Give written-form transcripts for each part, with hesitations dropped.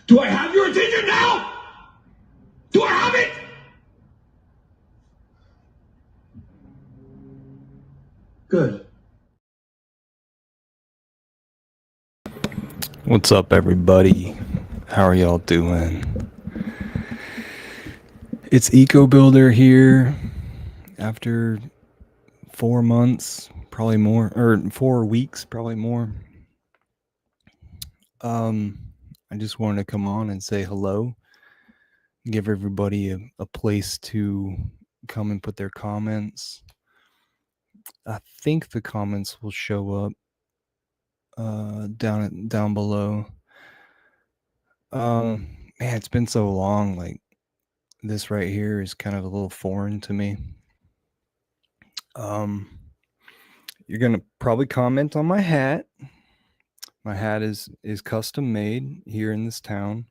Do I have your attention now? Do I have it? Good. What's up, everybody? How are y'all doing? It's EcoBuilder here after 4 months, probably more, or 4 weeks, probably more. I just wanted to come on and say hello, give everybody a place to come and put their comments. I think the comments will show up down below. Man, it's been so long. Like, this right here is kind of a little foreign to me. You're gonna probably comment on my hat. My hat is custom made here in this town.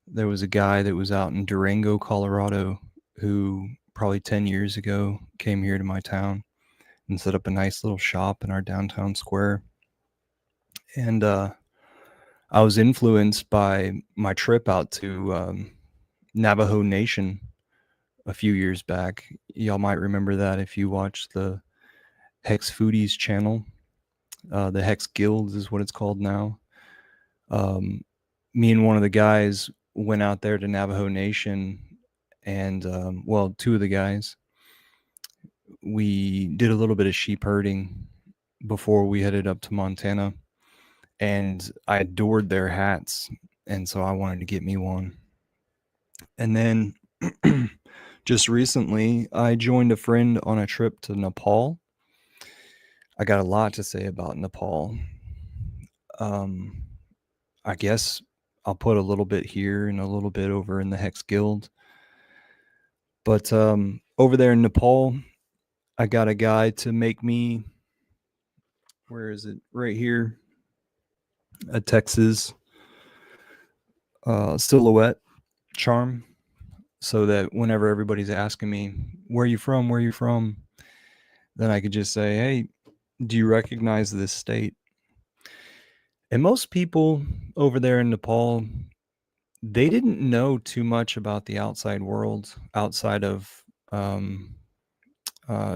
There was a guy that was out in Durango, Colorado, who probably 10 years ago came here to my town and set up a nice little shop in our downtown square. And I was influenced by my trip out to Navajo Nation a few years back. Y'all might remember that if you watched the Hex Foodies channel. The Hex Guild is what it's called now. Me and one of the guys went out there to Navajo Nation, and well, two of the guys, we did a little bit of sheep herding before we headed up to Montana, and I adored their hats, and so I wanted to get me one. And then just recently, I joined a friend on a trip to Nepal. I got a lot to say about Nepal. I guess I'll put a little bit here and a little bit over in the Hex Guild. But over there in Nepal, I got a guy to make me, where is it? Right here, a Texas silhouette charm, so that whenever everybody's asking me, where are you from? Then I could just say, hey, do you recognize this state? And most people over there in Nepal, they didn't know too much about the outside world outside of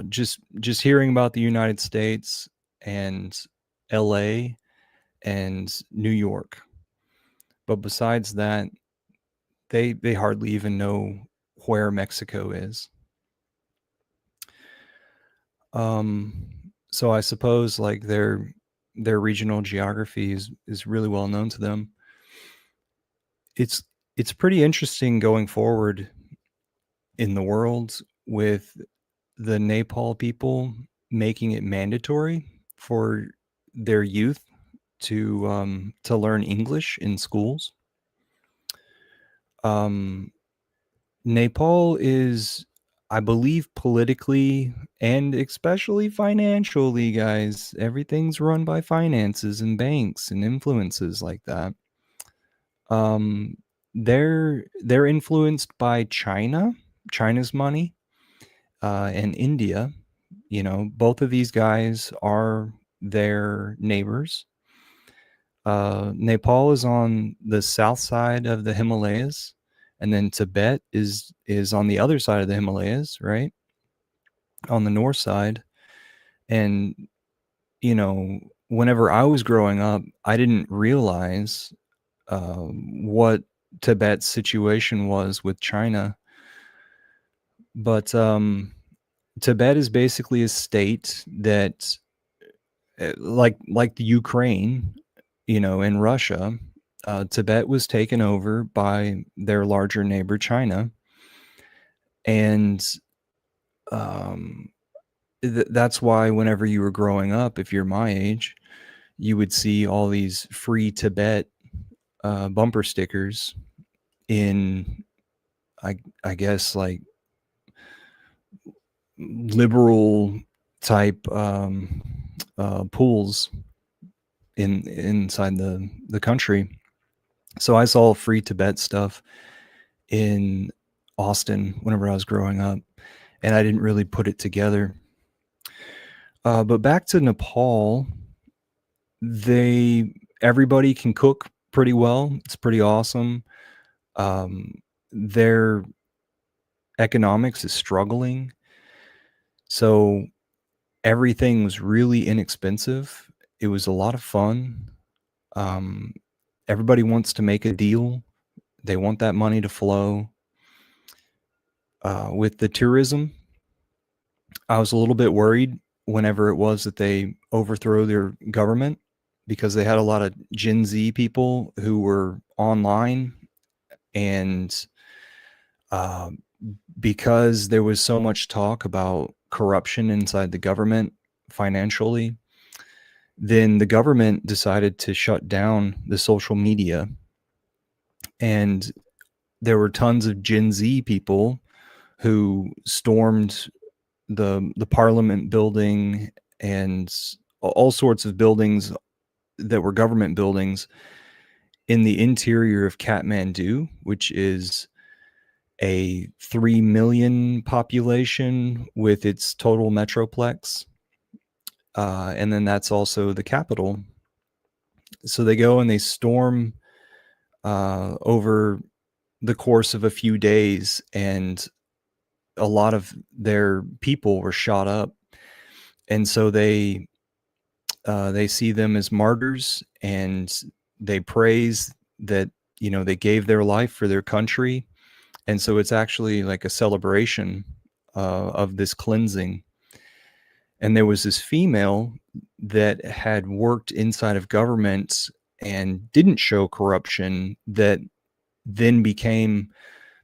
just hearing about the United States and LA and New York. But besides that, they hardly even know where Mexico is. So I suppose like their regional geography is really well known to them. It's pretty interesting going forward in the world with the Nepal people making it mandatory for their youth to learn English in schools. Nepal is, I believe, politically and especially financially, guys, everything's run by finances and banks and influences like that. They're influenced by China's money, and India. You know, both of these guys are their neighbors. Nepal is on the south side of the Himalayas, and then Tibet is on the other side of the Himalayas, right? On the north side. And, you know, whenever I was growing up, I didn't realize what Tibet's situation was with China. But Tibet is basically a state that, like the Ukraine, you know, in Russia, Tibet was taken over by their larger neighbor, China. And that's why whenever you were growing up, if you're my age, you would see all these free Tibet bumper stickers in, I guess, like liberal type pools inside the country. So I saw free Tibet stuff in Austin whenever I was growing up, and I didn't really put it together. But back to Nepal, everybody can cook pretty well. It's pretty awesome. Their economics is struggling, so everything was really inexpensive. It was a lot of fun. Um, Everybody wants to make a deal. They want that money to flow. With the tourism, I was a little bit worried whenever it was that they overthrow their government, because they had a lot of Gen Z people who were online, and uh, because there was so much talk about corruption inside the government financially, then the government decided to shut down the social media, and there were tons of Gen Z people who stormed the Parliament building and all sorts of buildings that were government buildings in the interior of Kathmandu, which is a 3 million population with its total metroplex. And then that's also the capital. So they go and they storm over the course of a few days, and a lot of their people were shot up. And so they see them as martyrs, and they praise that, you know, they gave their life for their country. And so it's actually like a celebration of this cleansing. And there was this female that had worked inside of government and didn't show corruption, that then became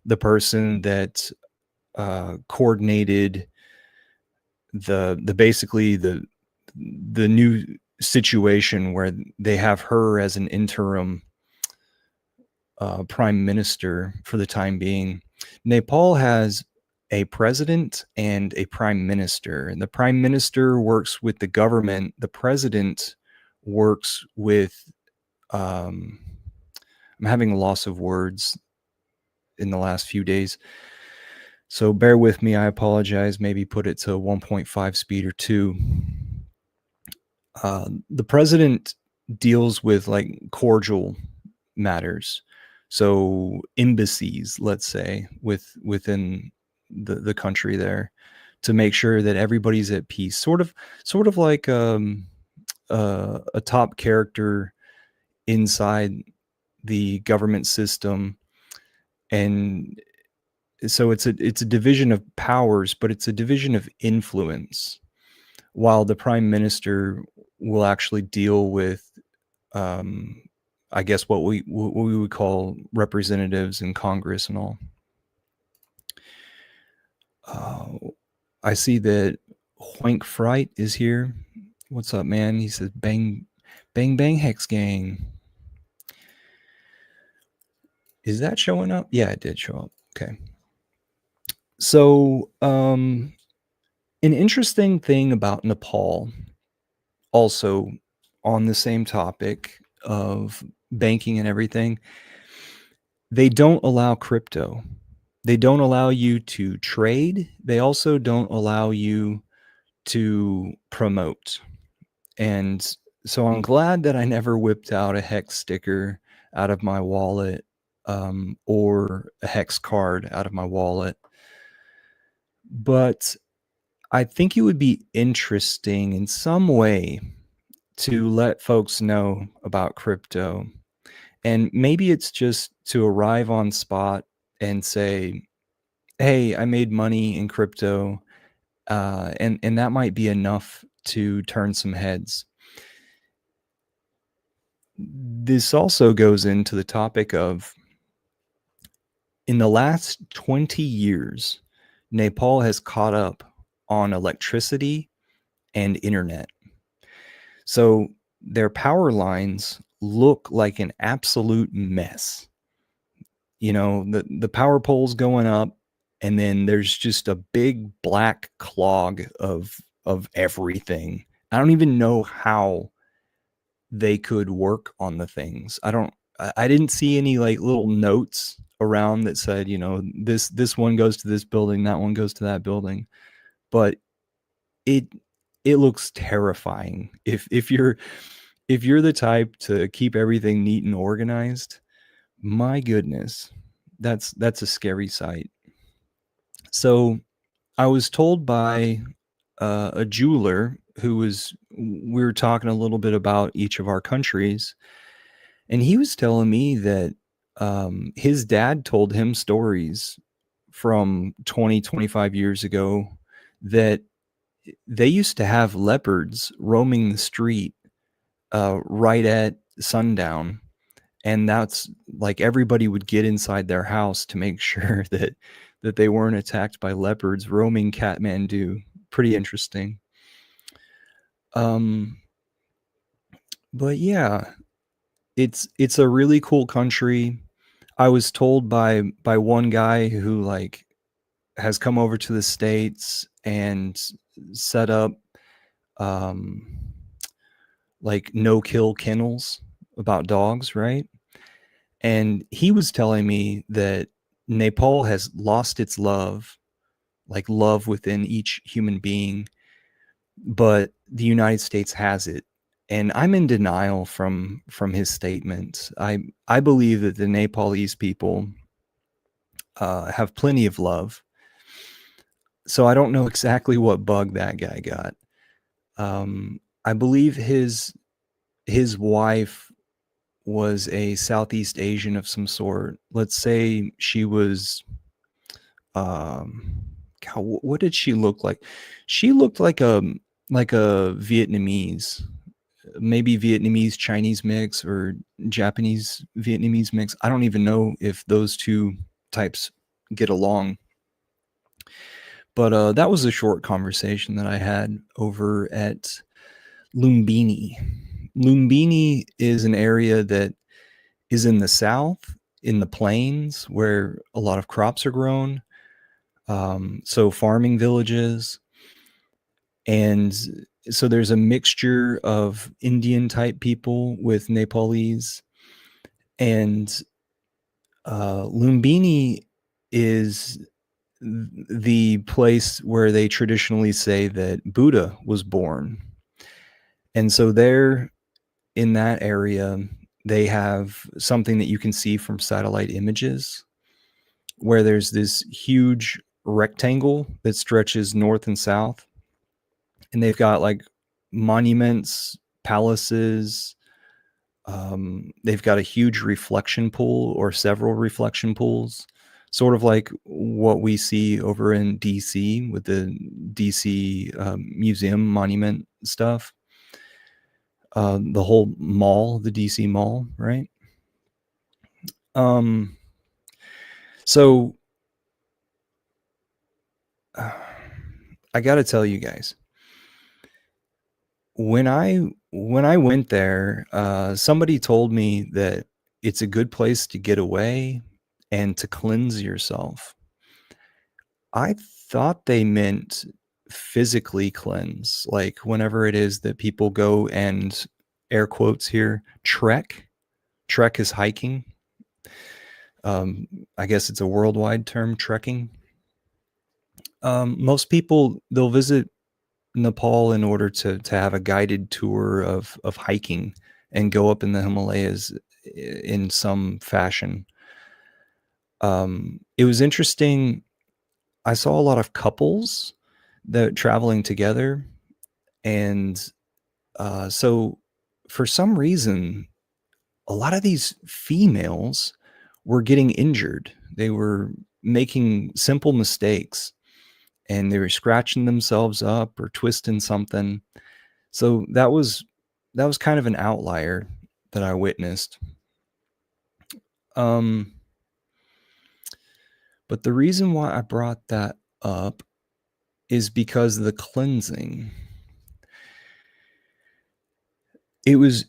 the person that coordinated the basically the new situation where they have her as an interim prime minister for the time being. Nepal has a president and a prime minister, and the prime minister works with the government. The president works with I'm having a loss of words in the last few days, so bear with me. I apologize. Maybe put it to 1.5 speed or 2. The president deals with like cordial matters, so embassies, let's say, within the country there, to make sure that everybody's at peace. Sort of like a top character inside the government system. And so it's a division of powers, but it's a division of influence, while the prime minister will actually deal with I guess what we would call representatives in Congress and all. I see that Hoink Fright is here. What's up, man? He says, bang, bang, bang, Hex Gang. Is that showing up? Yeah, it did show up. Okay. So, an interesting thing about Nepal, also on the same topic of banking and everything, they don't allow crypto. They don't allow you to trade. They also don't allow you to promote. And so I'm glad that I never whipped out a Hex sticker out of my wallet, or a Hex card out of my wallet. But I think it would be interesting in some way to let folks know about crypto. And maybe it's just to arrive on spot and say, hey, I made money in crypto. And that might be enough to turn some heads. This also goes into the topic of, in the last 20 years, Nepal has caught up on electricity and internet. So their power lines look like an absolute mess. You know, the power poles going up, and then there's just a big black clog of everything. I don't even know how they could work on the things. I didn't see any like little notes around that said, you know, this one goes to this building, that one goes to that building. But it looks terrifying. If you're if you're the type to keep everything neat and organized, my goodness, that's a scary sight. So I was told by a jeweler who was, we were talking a little bit about each of our countries, and he was telling me that his dad told him stories from 20, 25 years ago that they used to have leopards roaming the street right at sundown. And that's like everybody would get inside their house to make sure that they weren't attacked by leopards roaming Kathmandu. Pretty interesting. Um, but yeah, it's a really cool country. I was told by one guy who like has come over to the States and set up um like no-kill kennels about dogs, right? And he was telling me that Nepal has lost its love, like love within each human being, but the United States has it. And I'm in denial from his statement. I believe that the Nepalese people have plenty of love. So I don't know exactly what bug that guy got. I believe his wife was a Southeast Asian of some sort. Let's say she was, um, God, what did she look like? She looked like a Vietnamese, maybe Vietnamese Chinese mix or Japanese Vietnamese mix. I don't even know if those two types get along. But that was a short conversation that I had over at Lumbini. Lumbini is an area that is in the south, in the plains, where a lot of crops are grown. So farming villages. And so there's a mixture of Indian type people with Nepalese. And Lumbini is the place where they traditionally say that Buddha was born. And so there in that area, they have something that you can see from satellite images where there's this huge rectangle that stretches north and south. And they've got like monuments, palaces. They've got a huge reflection pool or several reflection pools, sort of like what we see over in DC with the DC museum monument stuff. The whole mall, the DC mall, right? Um, so I got to tell you guys, when I went there, somebody told me that it's a good place to get away and to cleanse yourself. I thought they meant physically cleanse, like whenever it is that people go and, air quotes here, trek. Trek is hiking. I guess it's a worldwide term, trekking. Most people, they'll visit Nepal in order to have a guided tour of hiking and go up in the Himalayas in some fashion. It was interesting. I saw a lot of couples that traveling together, and so for some reason, a lot of these females were getting injured. They were making simple mistakes, and they were scratching themselves up or twisting something. So that was kind of an outlier that I witnessed. Um, but the reason why I brought that up is because of the cleansing. It was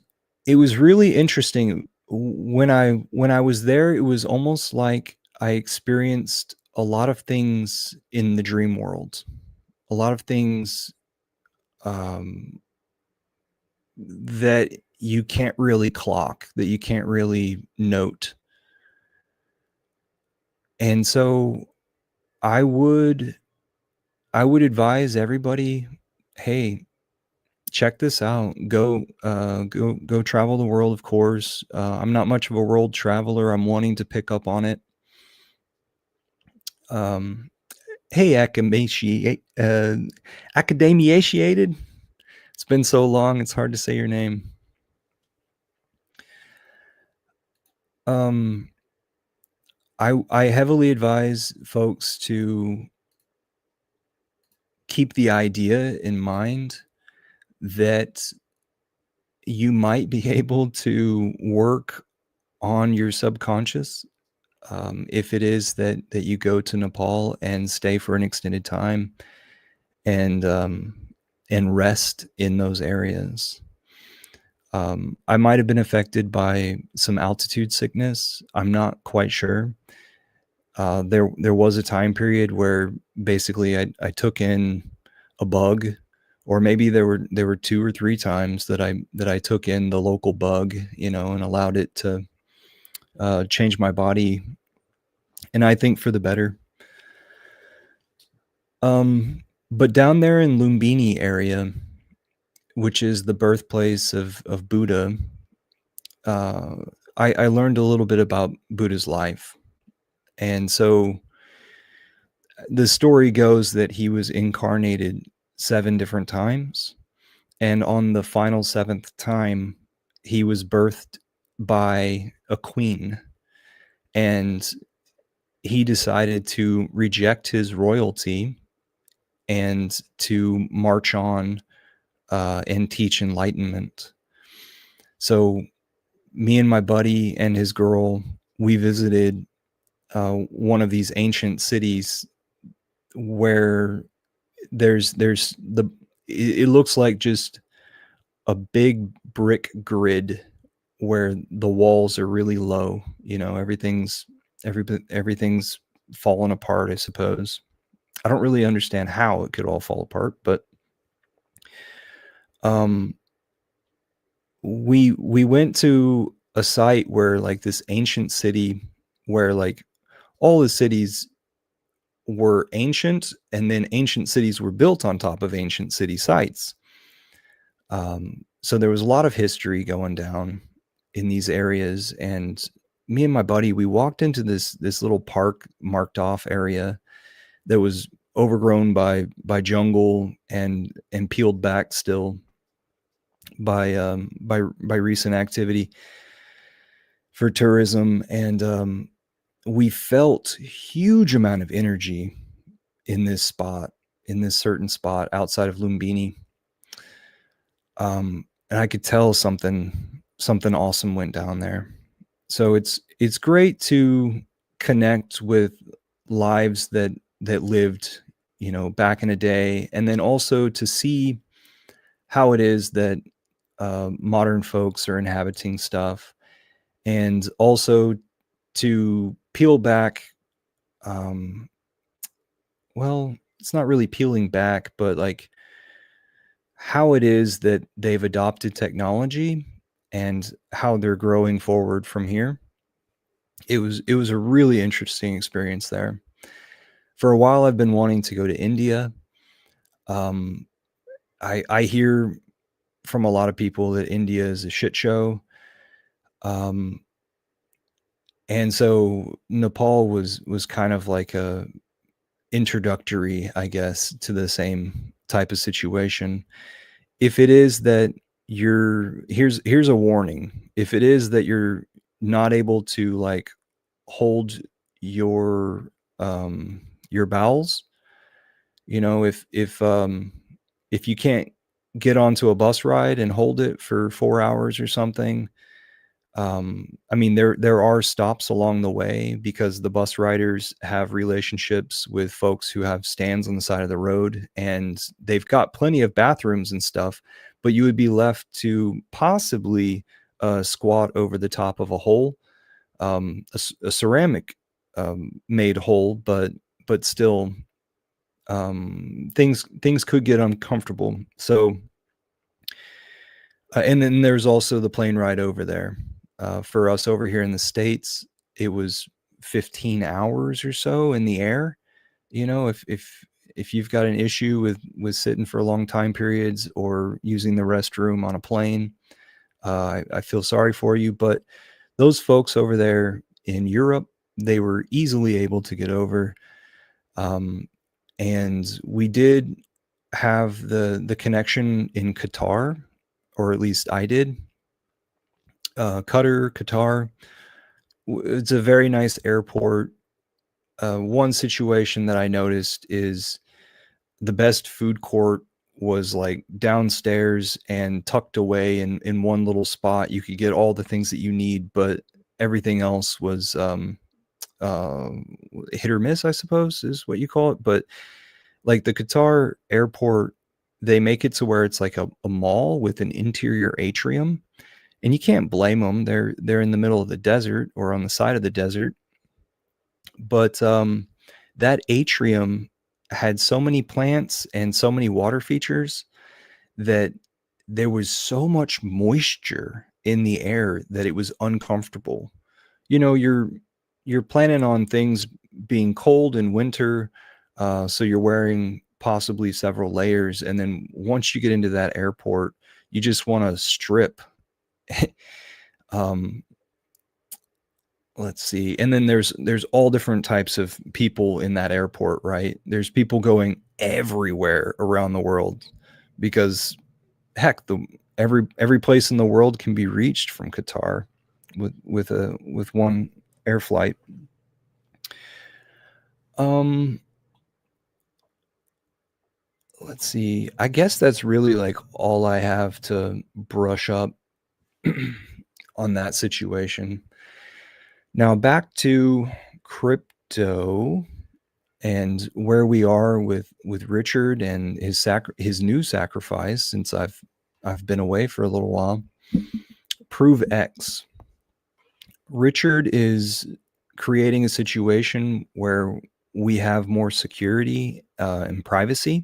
it was really interesting when I was there. It was almost like I experienced a lot of things in the dream world, a lot of things um, that you can't really clock, that you can't really note. And so I would I would advise everybody, hey, check this out. Go travel the world, of course. I'm not much of a world traveler. I'm wanting to pick up on it. Um, hey, academiated. It's been so long, it's hard to say your name. I heavily advise folks to keep the idea in mind that you might be able to work on your subconscious, if it is that you go to Nepal and stay for an extended time and rest in those areas. I might have been affected by some altitude sickness. I'm not quite sure. There was a time period where basically I took in a bug, or maybe there were 2 or 3 times that I took in the local bug, and allowed it to change my body, and I think for the better. But down there in Lumbini area, which is the birthplace of Buddha, I learned a little bit about Buddha's life. And so the story goes that he was incarnated 7 different times. And on the final 7th time, he was birthed by a queen. And he decided to reject his royalty and to march on and teach enlightenment. So me and my buddy and his girl, we visited one of these ancient cities where it looks like just a big brick grid where the walls are really low. Everything's fallen apart, I suppose. I don't really understand how it could all fall apart, but we went to a site where, like, this ancient city where, like, all the cities were ancient, and then ancient cities were built on top of ancient city sites. So there was a lot of history going down in these areas, and me and my buddy, we walked into this little park marked off area that was overgrown by jungle and peeled back still by recent activity for tourism. And we felt huge amount of energy in this certain spot outside of Lumbini. And I could tell something awesome went down there. So it's great to connect with lives that lived, back in a day, and then also to see how it is that modern folks are inhabiting stuff, and also to peel back. Well, it's not really peeling back, but like how it is that they've adopted technology and how they're growing forward from here. It was a really interesting experience there. For a while, I've been wanting to go to India. I hear from a lot of people that India is a shit show. And so Nepal was kind of like a introductory, I guess, to the same type of situation. If it is that here's a warning. If it is that you're not able to, like, hold your bowels, if you can't get onto a bus ride and hold it for 4 hours or something, I mean, there are stops along the way because the bus riders have relationships with folks who have stands on the side of the road, and they've got plenty of bathrooms and stuff, but you would be left to possibly squat over the top of a hole, a ceramic made hole, but still, things could get uncomfortable. So, and then there's also the plane ride over there. For us over here in the States, it was 15 hours or so in the air. If if you've got an issue with sitting for long time periods or using the restroom on a plane, I feel sorry for you. But those folks over there in Europe, they were easily able to get over. And we did have the connection in Qatar, or at least I did. Qatar. It's a very nice airport. One situation that I noticed is the best food court was like downstairs and tucked away in one little spot. You could get all the things that you need, but everything else was hit or miss, I suppose is what you call it. But like the Qatar airport, they make it to where it's like a mall with an interior atrium, and you can't blame them. They're in the middle of the desert or on the side of the desert. But that atrium had so many plants and so many water features that there was so much moisture in the air that it was uncomfortable. You know, you're planning on things being cold in winter, so you're wearing possibly several layers, and then once you get into that airport, you just want to strip. Let's see. And then there's all different types of people in that airport, right? There's people going everywhere around the world because heck, every place in the world can be reached from Qatar with one air flight. Let's see. I guess that's really like all I have to brush up on that situation. Now back to crypto and where we are with Richard and his new sacrifice, since I've been away for a little while. Prove X. Richard is creating a situation where we have more security and privacy,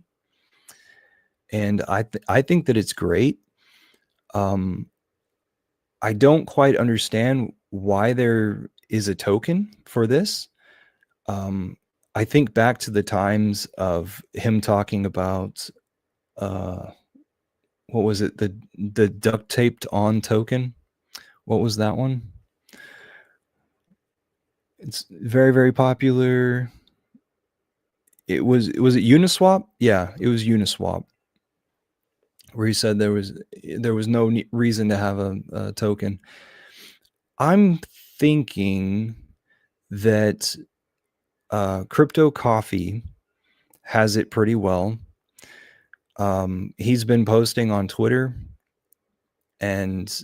and I think that it's great. I don't quite understand why there is a token for this. I think back to the times of him talking about what was it, the duct taped on token? What was that one? It's very, very popular. Was it Uniswap? Yeah, it was Uniswap, where he said there was no reason to have a token. I'm thinking that Crypto Coffee has it pretty well. He's been posting on Twitter, and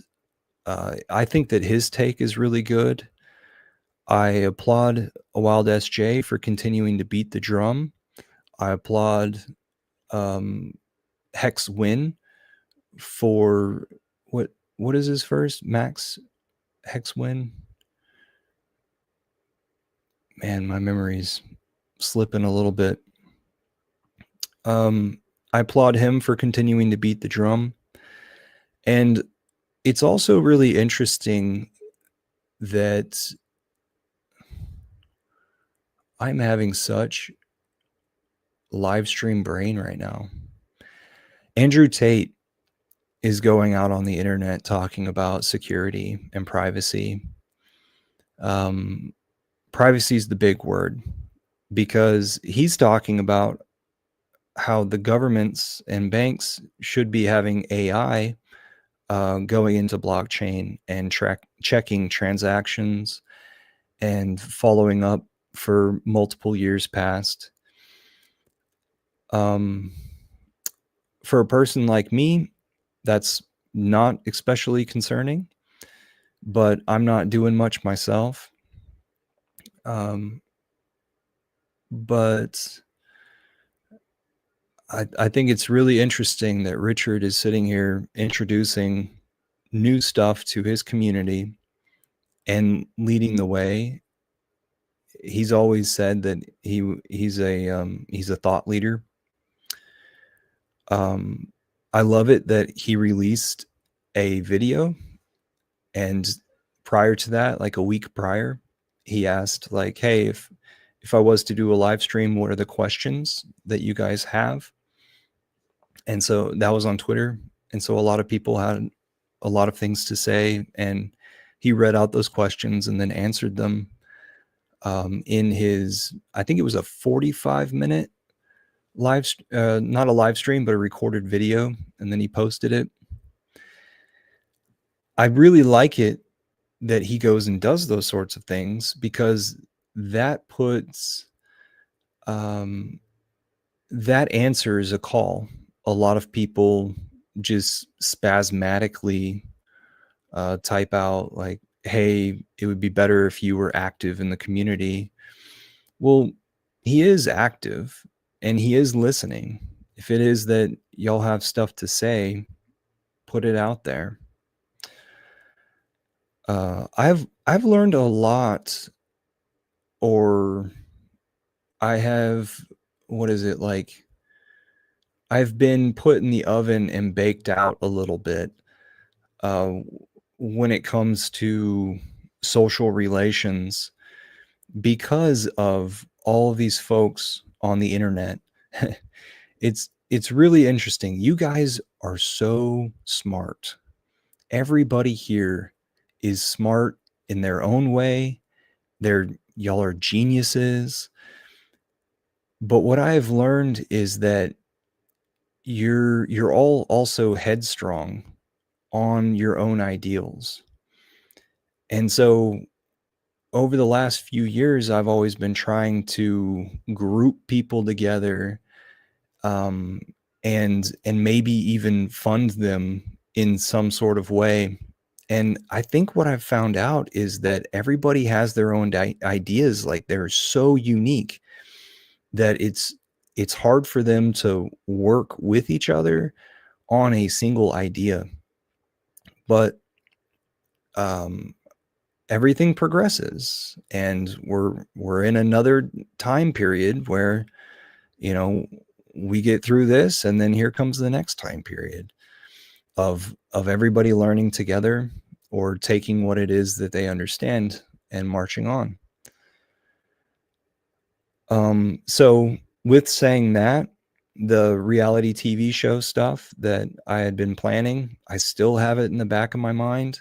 I think that his take is really good. I applaud A Wild SJ for continuing to beat the drum. I applaud Hex Win for what is his first? Max Hex Win? Man, my memory's slipping a little bit. I applaud him for continuing to beat the drum. And it's also really interesting that I'm having such live stream brain right now. Andrew Tate is going out on the internet talking about security and privacy. Privacy is the big word, because he's talking about how the governments and banks should be having AI going into blockchain and checking transactions and following up for multiple years past. For a person like me, that's not especially concerning, but I'm not doing much myself. But I think it's really interesting that Richard is sitting here introducing new stuff to his community and leading the way. He's always said that he's a thought leader. I love it that he released a video, and prior to that, like a week prior, he asked like, hey, if if I was to do a live stream, what are the questions that you guys have? And so that was on Twitter. And so a lot of people had a lot of things to say, and he read out those questions and then answered them in his, I think it was a 45-minute not a live stream, but a recorded video, and then he posted it. I really like it that he goes and does those sorts of things, because that puts that answers a call. A lot of people just spasmodically type out like, hey, it would be better if you were active in the community. Well, he is active and he is listening. If it is that y'all have stuff to say, put it out there. I've learned a lot, or I have, what is it like? I've been put in the oven and baked out a little bit when it comes to social relations, because of all of these folks on the internet. It's really interesting. You guys are so smart. Everybody here is smart in their own way. Y'all are geniuses. But what I've learned is that you're all also headstrong on your own ideals. And so over the last few years, I've always been trying to group people together, and maybe even fund them in some sort of way. And I think what I've found out is that everybody has their own ideas. Like, they're so unique that it's hard for them to work with each other on a single idea. But everything progresses, and we're in another time period where, you know, we get through this, and then here comes the next time period of everybody learning together, or taking what it is that they understand and marching on. So with saying that, the reality TV show stuff that I had been planning, I still have it in the back of my mind.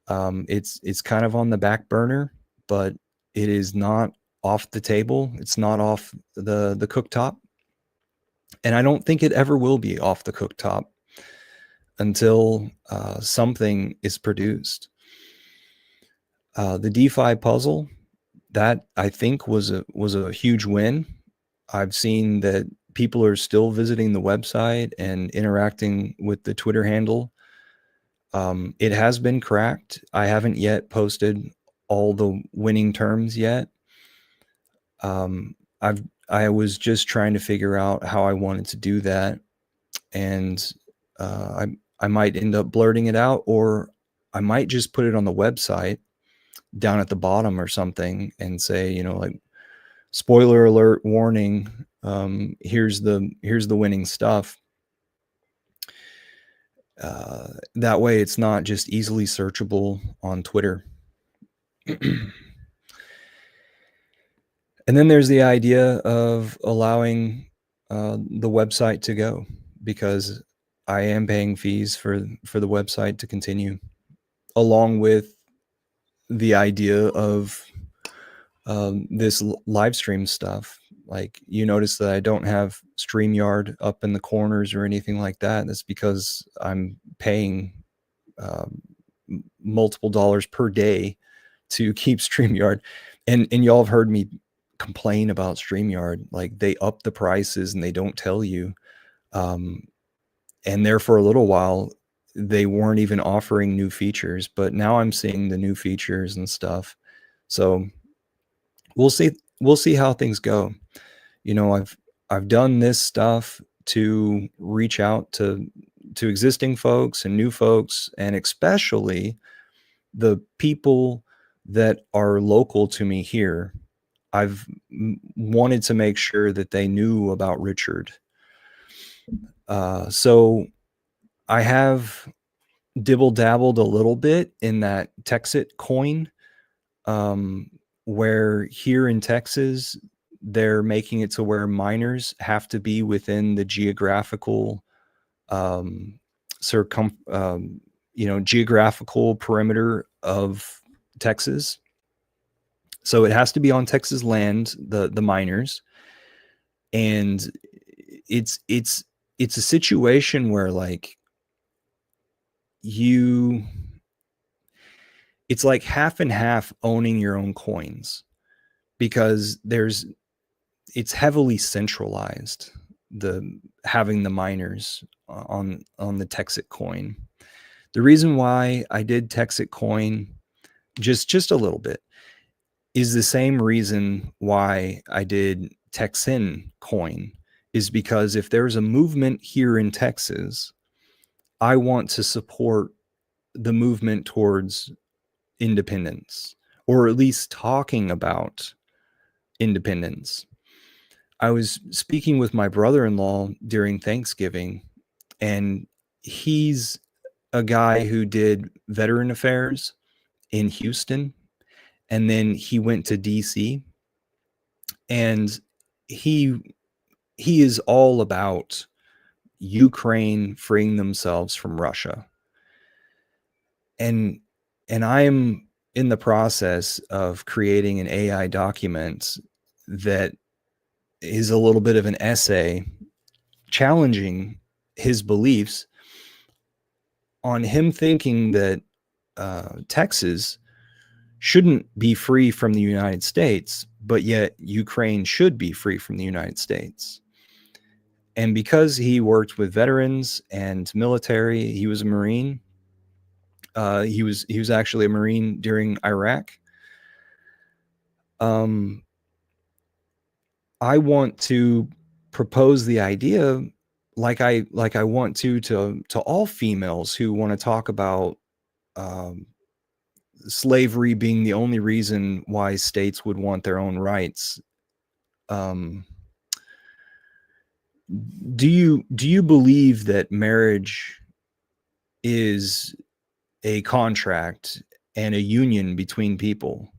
It's kind of on the back burner, but it is not off the table. It's not off the cooktop. And I don't think it ever will be off the cooktop until something is produced. The DeFi puzzle, that I think was a huge win. I've seen that people are still visiting the website and interacting with the Twitter handle. It has been cracked. I haven't yet posted all the winning terms yet. I was just trying to figure out how I wanted to do that, and I might end up blurting it out, or I might just put it on the website down at the bottom or something and say, you know, like, spoiler alert, warning, here's the winning stuff. That way it's not just easily searchable on Twitter. And then there's the idea of allowing the website to go, because I am paying fees for the website to continue, along with the idea of this live stream stuff. Like, you notice that I don't have StreamYard up in the corners or anything like that. That's because I'm paying multiple dollars per day to keep StreamYard. And y'all have heard me complain about StreamYard. Like, they up the prices and they don't tell you. And there for a little while, they weren't even offering new features, but now I'm seeing the new features and stuff. So we'll see how things go. You know, I've done this stuff to reach out to existing folks and new folks, and especially the people that are local to me here. I've wanted to make sure that they knew about Richard. So I have dibble-dabbled a little bit in that Texit coin, where here in Texas, they're making it to where miners have to be within the geographical geographical perimeter of Texas. So it has to be on Texas land, the miners. And it's a situation where like it's like half and half owning your own coins, because it's heavily centralized, having the miners on the Texit coin. The reason why I did Texit coin just a little bit is the same reason why I did Texan coin, is because if there's a movement here in Texas, I want to support the movement towards independence, or at least talking about independence. I was speaking with my brother-in-law during Thanksgiving, and he's a guy who did veteran affairs in Houston, and then he went to DC, and he is all about Ukraine freeing themselves from Russia. And I'm in the process of creating an AI document that is a little bit of an essay challenging his beliefs on him thinking that Texas shouldn't be free from the United States, but yet Ukraine should be free from the United States. And because he worked with veterans and military, he was a Marine. He was actually a Marine during Iraq. I want to propose the idea, like I want to all females who want to talk about slavery being the only reason why states would want their own rights. Do you believe that marriage is a contract and a union between people?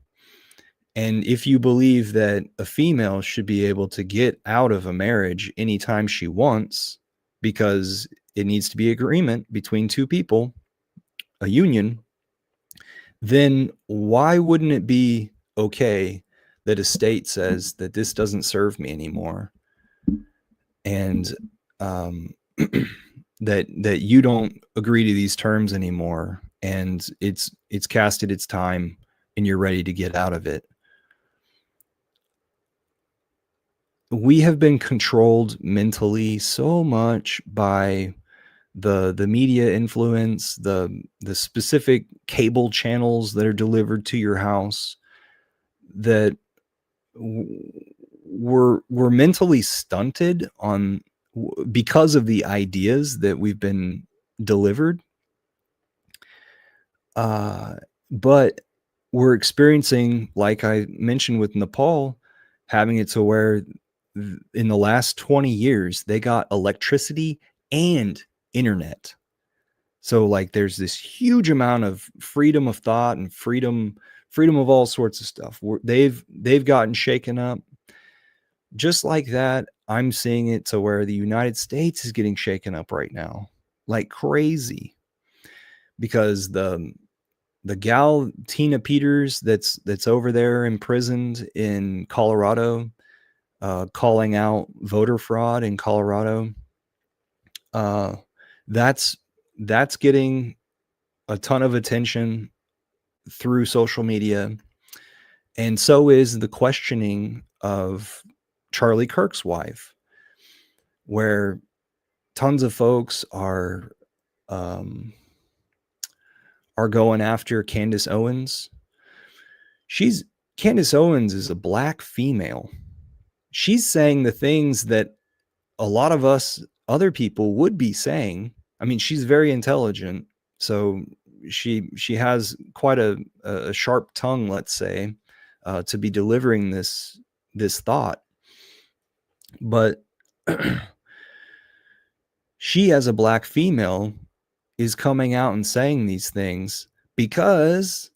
And if you believe that a female should be able to get out of a marriage anytime she wants, because it needs to be agreement between two people, a union, then why wouldn't it be okay that a state says that this doesn't serve me anymore, and that you don't agree to these terms anymore, and it's casted its time and you're ready to get out of it? We have been controlled mentally so much by the media influence, the specific cable channels that are delivered to your house, that we're mentally stunted on because of the ideas that we've been delivered. But we're experiencing, like I mentioned with Nepal, having it to where in the last 20 years, they got electricity and internet. So like there's this huge amount of freedom of thought and freedom of all sorts of stuff. They've gotten shaken up. Just like that, I'm seeing it to where the United States is getting shaken up right now, like crazy, because the gal Tina Peters that's over there imprisoned in Colorado, calling out voter fraud in Colorado, that's getting a ton of attention through social media. And so is the questioning of Charlie Kirk's wife, where tons of folks are going after Candace Owens. Candace Owens is a black female. She's saying the things that a lot of us other people would be saying. I mean, she's very intelligent, so she has quite a sharp tongue, let's say, to be delivering this thought. But she, as a black female, is coming out and saying these things because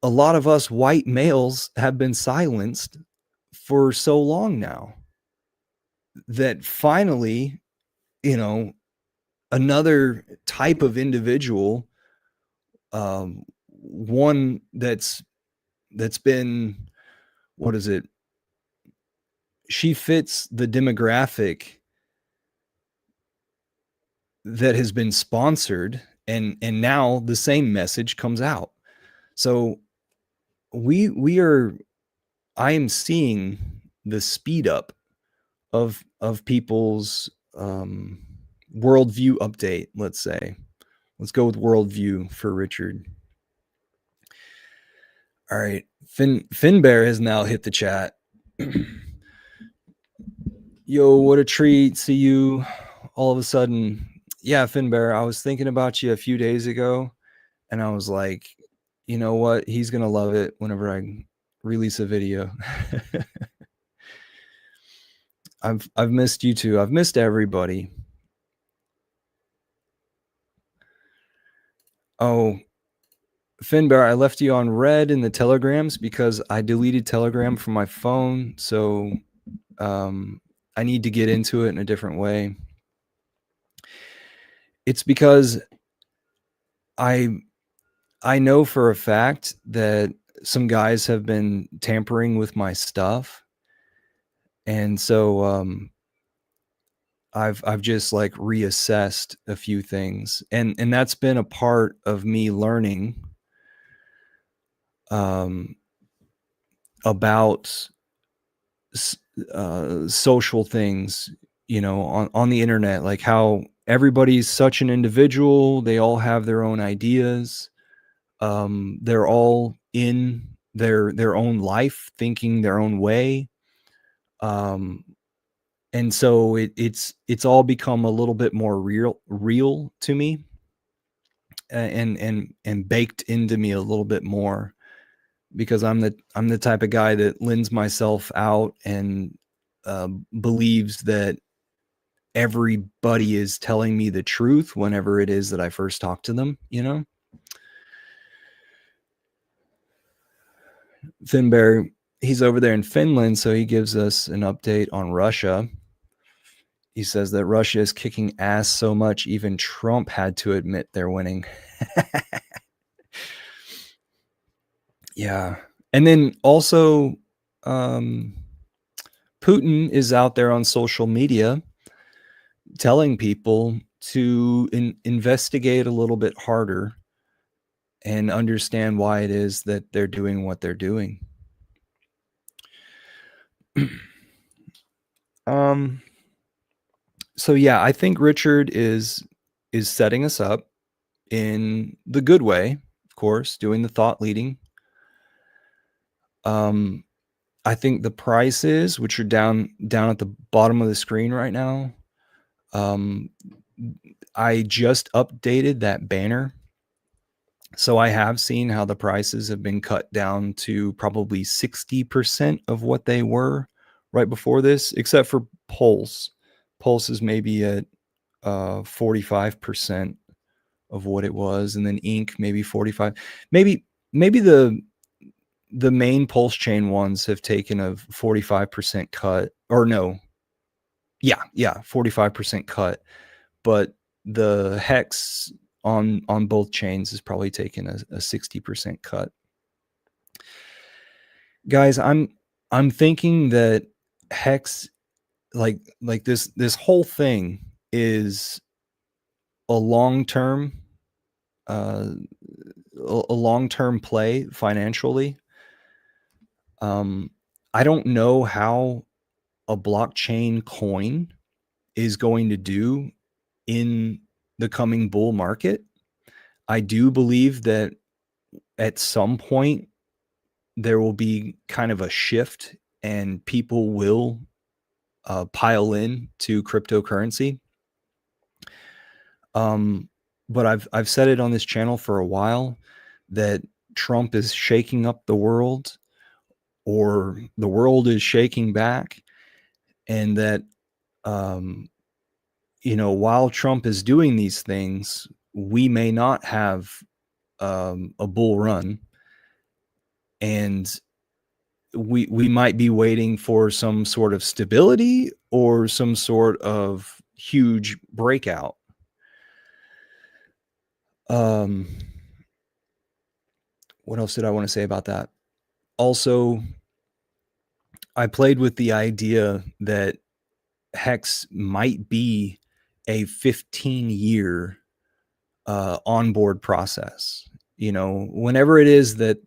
a lot of us white males have been silenced for so long now that finally, another type of individual, one that's been, what is it? She fits the demographic that has been sponsored, and now the same message comes out. So I am seeing the speed up of people's worldview update. Let's say, let's go with worldview for Richard. All right, Finbear has now hit the chat. Yo, what a treat! See you all of a sudden. Yeah, Finbear, I was thinking about you a few days ago, and I was like, you know what? He's gonna love it whenever I release a video. I've missed you too. I've missed everybody. Oh, Finbear, I left you on red in the telegrams because I deleted Telegram from my phone, so I need to get into it in a different way. It's because I know for a fact that some guys have been tampering with my stuff, and so I've just like reassessed a few things, and that's been a part of me learning about social things, on the internet, like how everybody's such an individual. They all have their own ideas. They're all in their own life, thinking their own way. And so it's all become a little bit more real to me, and baked into me a little bit more, because I'm the type of guy that lends myself out and believes that everybody is telling me the truth whenever it is that I first talk to them, Finbear, he's over there in Finland, so he gives us an update on Russia. He says that Russia is kicking ass so much, even Trump had to admit they're winning. Yeah. And then also, Putin is out there on social media telling people to investigate a little bit harder and understand why it is that they're doing what they're doing. So yeah, I think Richard is setting us up in the good way, of course, doing the thought leading. I think the prices, which are down at the bottom of the screen right now, I just updated that banner. So I have seen how the prices have been cut down to probably 60% of what they were right before this, except for Pulse. Pulse is maybe at 45% of what it was, and then Ink maybe 45. Maybe the main Pulse chain ones have taken a 45% cut, or no. Yeah, 45% cut. But the Hex on both chains is probably taken a 60% cut. Guys, I'm thinking that Hex, like this whole thing is a long-term play financially. I don't know how a blockchain coin is going to do in the coming bull market. I do believe that at some point there will be kind of a shift and people will pile in to cryptocurrency. But I've said it on this channel for a while that Trump is shaking up the world, or the world is shaking back, and that while Trump is doing these things, we may not have a bull run. And we might be waiting for some sort of stability or some sort of huge breakout. What else did I want to say about that? Also, I played with the idea that Hex might be a 15-year onboard process. You know, whenever it is that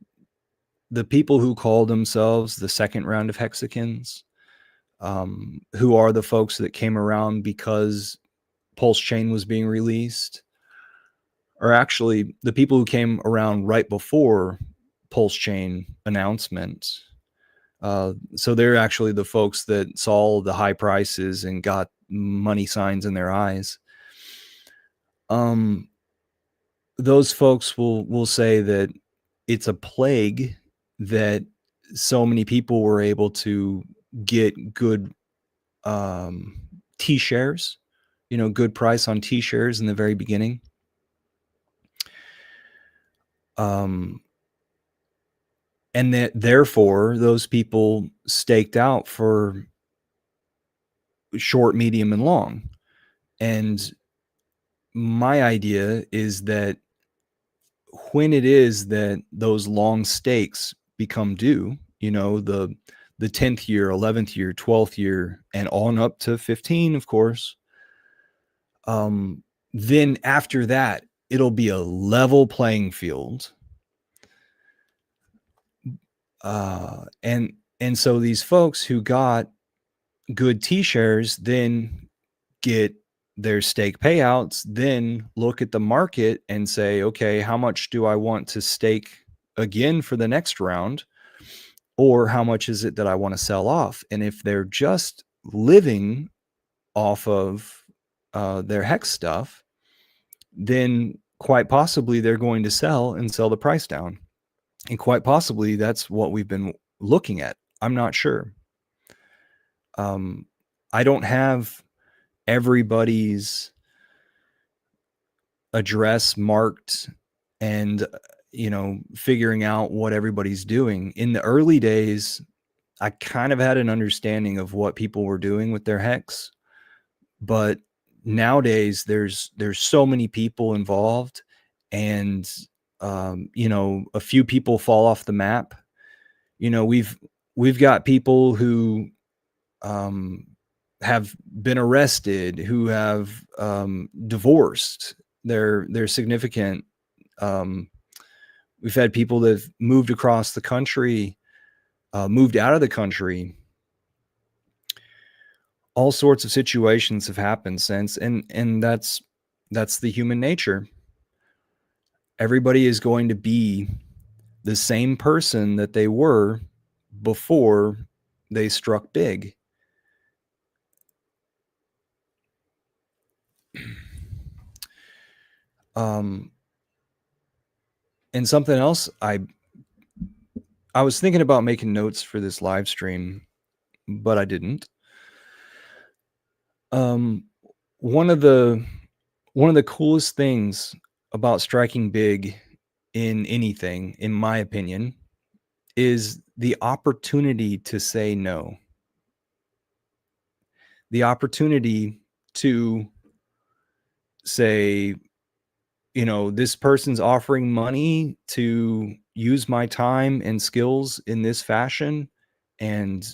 the people who call themselves the second round of Hexicans, who are the folks that came around because Pulse Chain was being released, are actually the people who came around right before Pulse Chain announcement. So they're actually the folks that saw the high prices and got money signs in their eyes. Those folks will say that it's a plague that so many people were able to get good T shares, you know, good price on T shares in the very beginning. And that therefore those people staked out for short, medium, and long. And my idea is that when it is that those long stakes become due, you know, the 10th year, 11th year, 12th year, and on up to 15, of course, then after that, it'll be a level playing field. And so these folks who got good T-shares then get their stake payouts, then look at the market and say, okay, how much do I want to stake again for the next round? Or how much is it that I want to sell off? And if they're just living off of their Hex stuff, then quite possibly they're going to sell and sell the price down. And quite possibly that's what we've been looking at. I'm not sure. I don't have everybody's address marked and, you know, figuring out what everybody's doing. In the early days, I kind of had an understanding of what people were doing with their Hex, but nowadays there's so many people involved, and you know, a few people fall off the map. You know, we've got people who have been arrested, who have divorced their significant. We've had people that have moved across the country, moved out of the country. All sorts of situations have happened since, and that's the human nature. Everybody is going to be the same person that they were before they struck big. And something else, I was thinking about making notes for this live stream, but I didn't. One of the coolest things about striking big in anything, in my opinion, is the opportunity to say no. The opportunity to say, you know, this person's offering money to use my time and skills in this fashion, and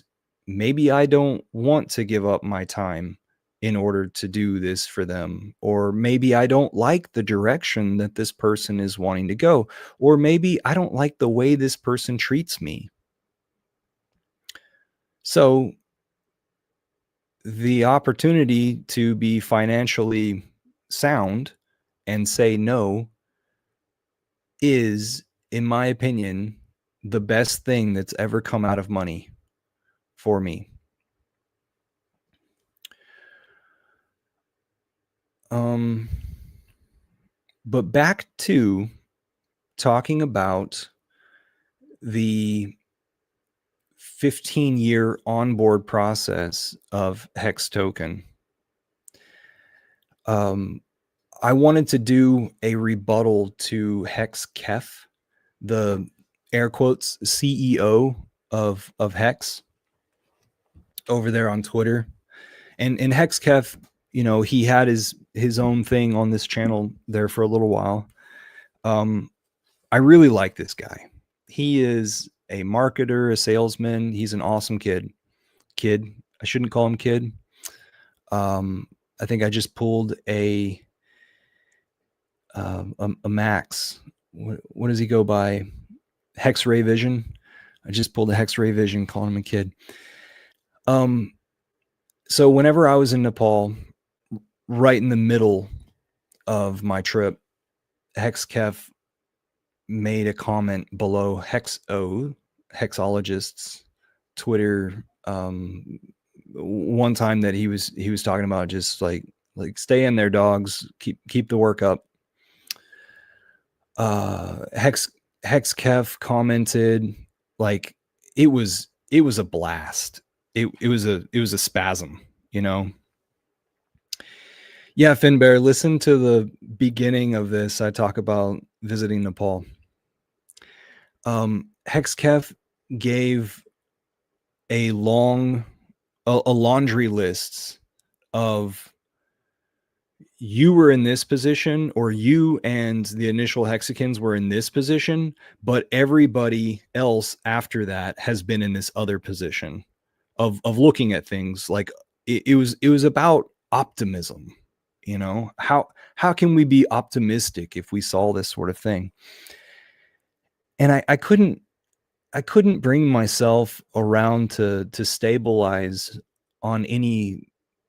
maybe I don't want to give up my time in order to do this for them. Or maybe I don't like the direction that this person is wanting to go. Or maybe I don't like the way this person treats me. So the opportunity to be financially sound and say no is, in my opinion, the best thing that's ever come out of money for me. But back to talking about the 15-year onboard process of Hex Token. I wanted to do a rebuttal to Hex Kef, the air quotes CEO of Hex over there on Twitter. And Hexkef, you know, he had his own thing on this channel there for a little while. I really like this guy. He is a marketer, a salesman. He's an awesome kid. I shouldn't call him kid. I think I just pulled a Max. What does he go by? Hex Ray Vision. I just pulled a Hex Ray Vision, calling him a kid. So whenever I was in Nepal, right in the middle of my trip, Hexkef made a comment below Hexologist's Twitter one time that he was talking about just like stay in there, dogs, keep the work up. Hexkef commented like it was a blast. It was a spasm, you know. Yeah, Finbear, listen to the beginning of this. I talk about visiting Nepal. Hexkef gave a laundry list of you were in this position, or you and the initial Hexicans were in this position, but everybody else after that has been in this other position of looking at things. Like it was about optimism, you know. How can we be optimistic if we saw this sort of thing? And I couldn't bring myself around to stabilize on any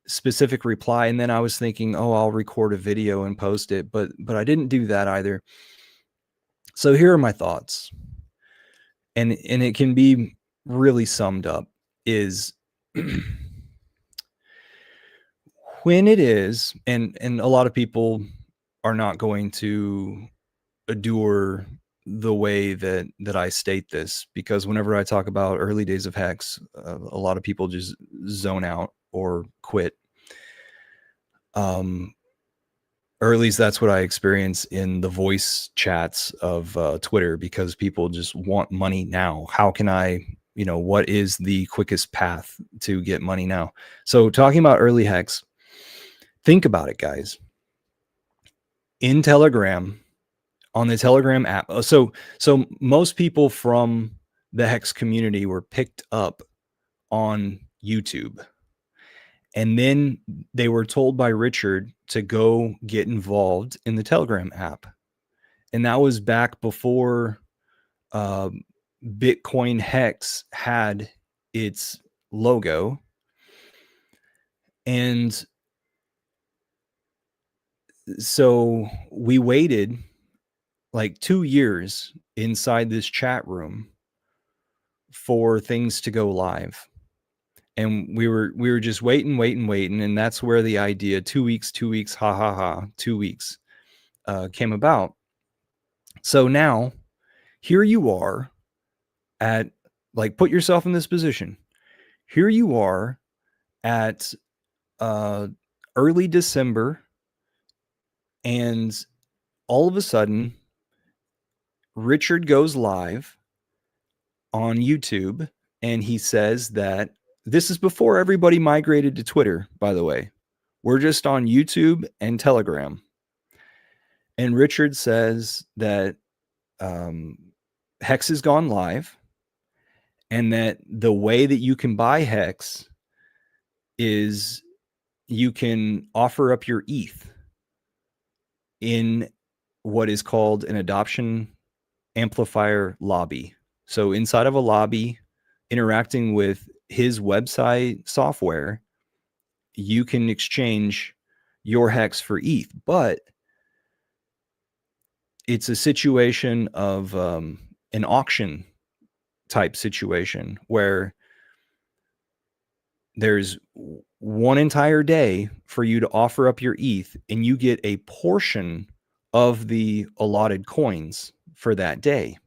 specific reply. And then I was thinking, oh, I'll record a video and post it, but I didn't do that either. So here are my thoughts, and it can be really summed up is when it is, and a lot of people are not going to adore the way that I state this, because whenever I talk about early days of Hex, a lot of people just zone out or quit. Or at least that's what I experience in the voice chats of Twitter, because people just want money now. How can I, you know, what is the quickest path to get money now? So talking about early Hex, think about it, guys. In Telegram, on the Telegram app. So most people from the Hex community were picked up on YouTube. And then they were told by Richard to go get involved in the Telegram app. And that was back before Bitcoin Hex had its logo. And so we waited like 2 years inside this chat room for things to go live. And we were just waiting. And that's where the idea 2 weeks, 2 weeks, 2 weeks came about. So now here you are at, like, put yourself in this position. Here you are at early December, and all of a sudden Richard goes live on YouTube and he says that this is before everybody migrated to Twitter, by the way. We're just on YouTube and Telegram. And Richard says that Hex has gone live, and that the way that you can buy Hex is you can offer up your ETH in what is called an adoption amplifier lobby. So inside of a lobby, interacting with his website software, you can exchange your Hex for ETH. But it's a situation of an auction type situation where there's one entire day for you to offer up your ETH, and you get a portion of the allotted coins for that day.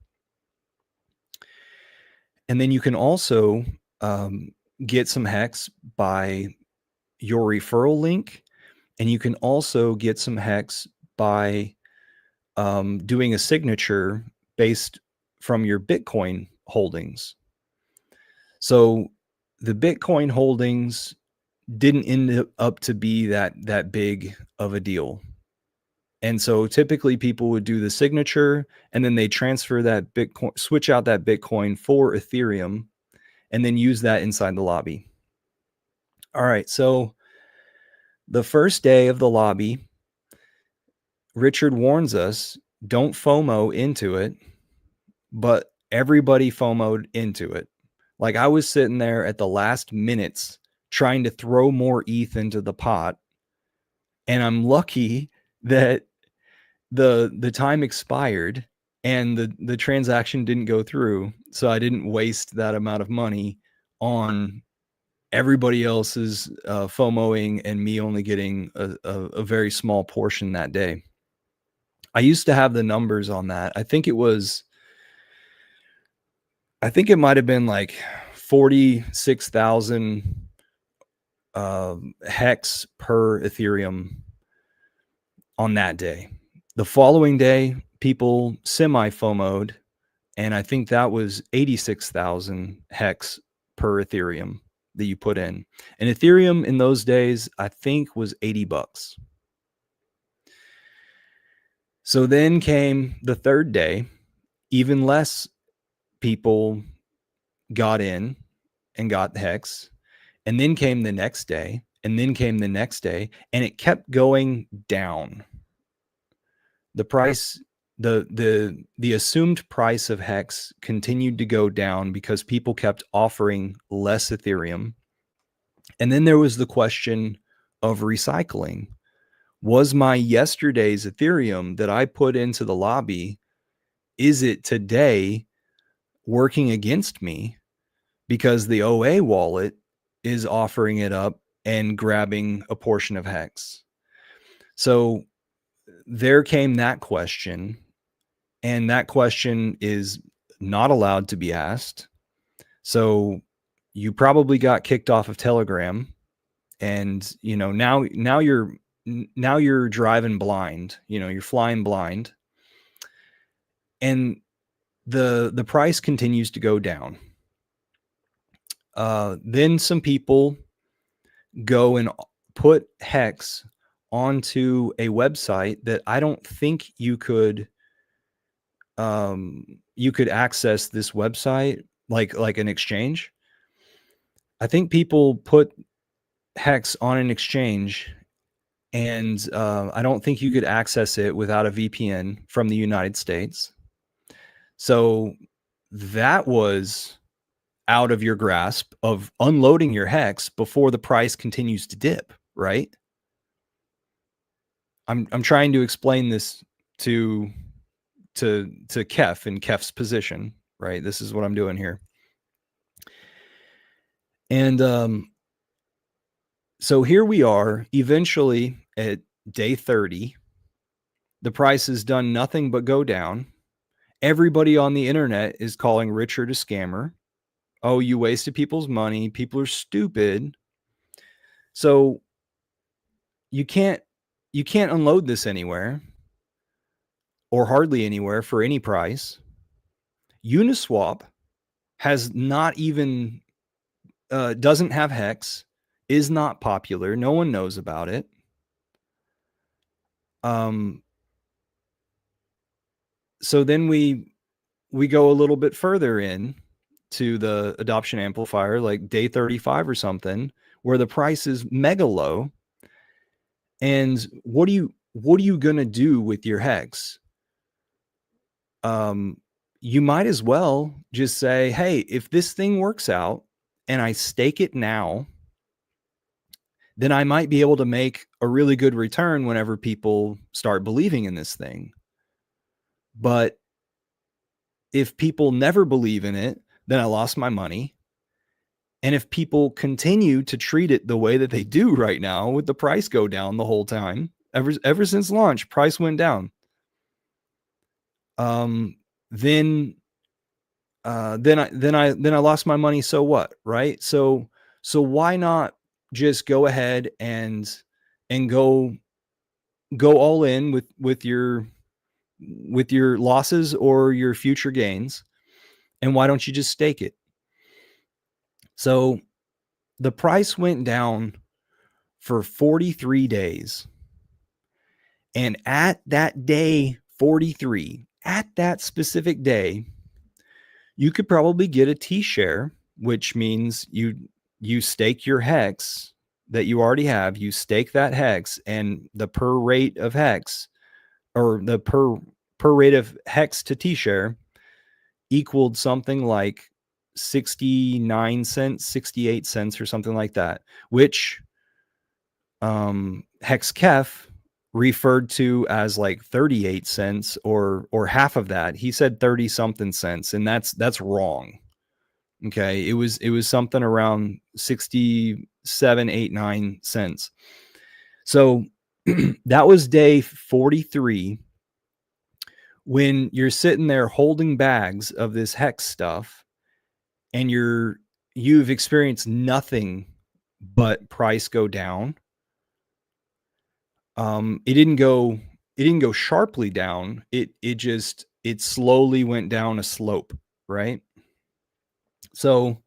And then you can also get some Hex by your referral link, and you can also get some Hex by doing a signature based from your Bitcoin holdings. So the Bitcoin holdings didn't end up to be that big of a deal. And so typically people would do the signature and then they transfer that Bitcoin, switch out that Bitcoin for Ethereum, and then use that inside the lobby. All right. So the first day of the lobby, Richard warns us, don't FOMO into it, but everybody FOMO'd into it. Like I was sitting there at the last minutes trying to throw more ETH into the pot. And I'm lucky that the time expired and the transaction didn't go through. So I didn't waste that amount of money on everybody else's FOMOing and me only getting a very small portion that day. I used to have the numbers on that. I think it might have been like 46,000 hex per Ethereum on that day. The following day, people semi-FOMO'd, and I think that was 86,000 hex per Ethereum that you put in. And Ethereum in those days, I think was $80. So then came the third day, even less people got in and got hex. And then came the next day, and then came the next day, and it kept going down. The price, the assumed price of hex continued to go down because people kept offering less Ethereum. And then there was the question of recycling. Was my yesterday's Ethereum that I put into the lobby, is it today working against me because the OA wallet is offering it up and grabbing a portion of hex? So there came that question, and that question is not allowed to be asked. So you probably got kicked off of Telegram, and now you're driving blind, you're flying blind, and the price continues to go down. Then some people go and put hex onto a website that I don't think you could access this website like an exchange. I think people put hex on an exchange, and I don't think you could access it without a VPN from the United States. So that was out of your grasp of unloading your hex before the price continues to dip, right? I'm trying to explain this to Kef in Kef's position, right? This is what I'm doing here. And so here we are, eventually at day 30. The price has done nothing but go down. Everybody on the internet is calling Richard a scammer. Oh, you wasted people's money. People are stupid. So you can't unload this anywhere, or hardly anywhere, for any price. Uniswap has not even doesn't have hex, is not popular. No one knows about it. So then we go a little bit further in to the adoption amplifier, like day 35 or something, where the price is mega low. And what are you gonna do with your hex? You might as well just say, hey, if this thing works out and I stake it now, then I might be able to make a really good return whenever people start believing in this thing. But if people never believe in it, then I lost my money. And if people continue to treat it the way that they do right now, with the price go down the whole time, ever since launch, price went down. Then I lost my money. So what, right? So why not just go ahead and go all in with your losses or your future gains? And why don't you just stake it? So the price went down for 43 days. And at that day 43, at that specific day, you could probably get a T-share, which means you stake your hex that you already have, you stake that hex, and the per rate of hex, or the per rate of hex to T-share, equaled something like 69 cents, 68 cents, or something like that, which Hexkef referred to as like 38 cents or half of that. He said 30 something cents, and that's wrong. Okay, it was something around 67, 8, 9 cents. So that was day 43. When you're sitting there holding bags of this hex stuff, and you've experienced nothing but price go down. It didn't go sharply down. It slowly went down a slope, right? So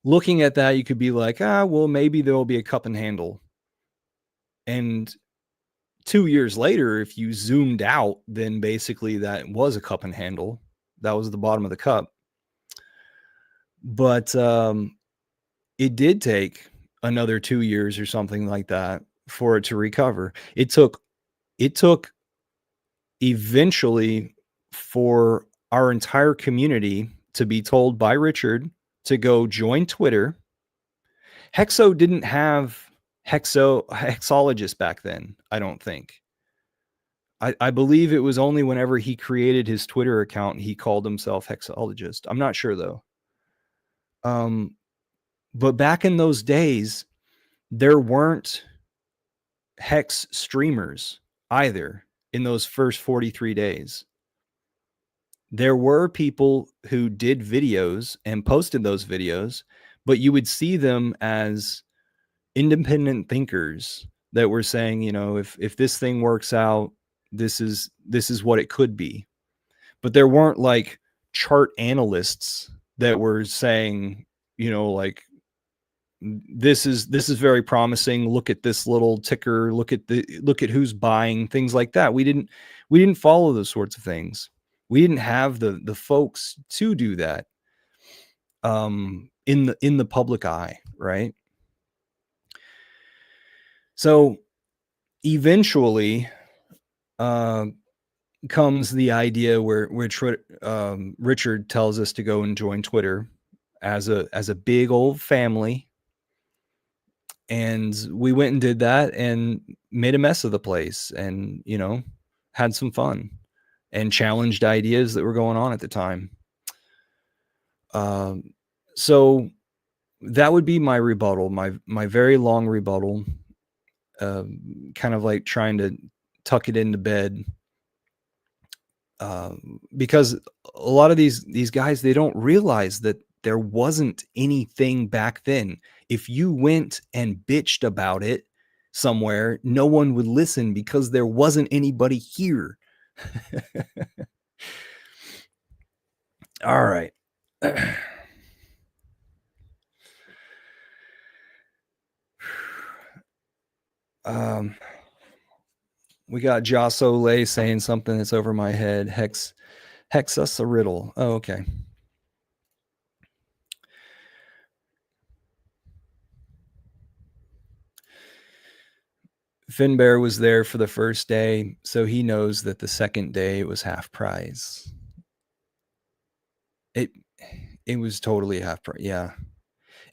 looking at that, you could be like, well, maybe there'll be a cup and handle. And 2 years later, if you zoomed out, then basically that was a cup and handle. That was the bottom of the cup. But it did take another 2 years or something like that for it to recover. It took eventually for our entire community to be told by Richard to go join Twitter. Hexo didn't have hexologists back then, I don't think. I believe it was only whenever he created his Twitter account he called himself hexologist. I'm not sure though. But back in those days, there weren't hex streamers either in those first 43 days. There were people who did videos and posted those videos, but you would see them as independent thinkers that were saying, if this thing works out, this is what it could be. But there weren't like chart analysts that were saying, like, this is very promising. Look at this little ticker. Look at who's buying, things like that. We didn't follow those sorts of things. We didn't have the folks to do that in the public eye, right? So eventually comes the idea where Richard tells us to go and join Twitter as a big old family. And we went and did that and made a mess of the place, and had some fun and challenged ideas that were going on at the time. So that would be my rebuttal, my very long rebuttal, kind of like trying to tuck it into bed, because a lot of these guys, they don't realize that there wasn't anything back then. If you went and bitched about it somewhere, no one would listen because there wasn't anybody here. All right. We got Joss Olay saying something that's over my head. Hex us a riddle. Oh, okay. Finbear was there for the first day, so he knows that the second day was half price. It was totally half price, yeah.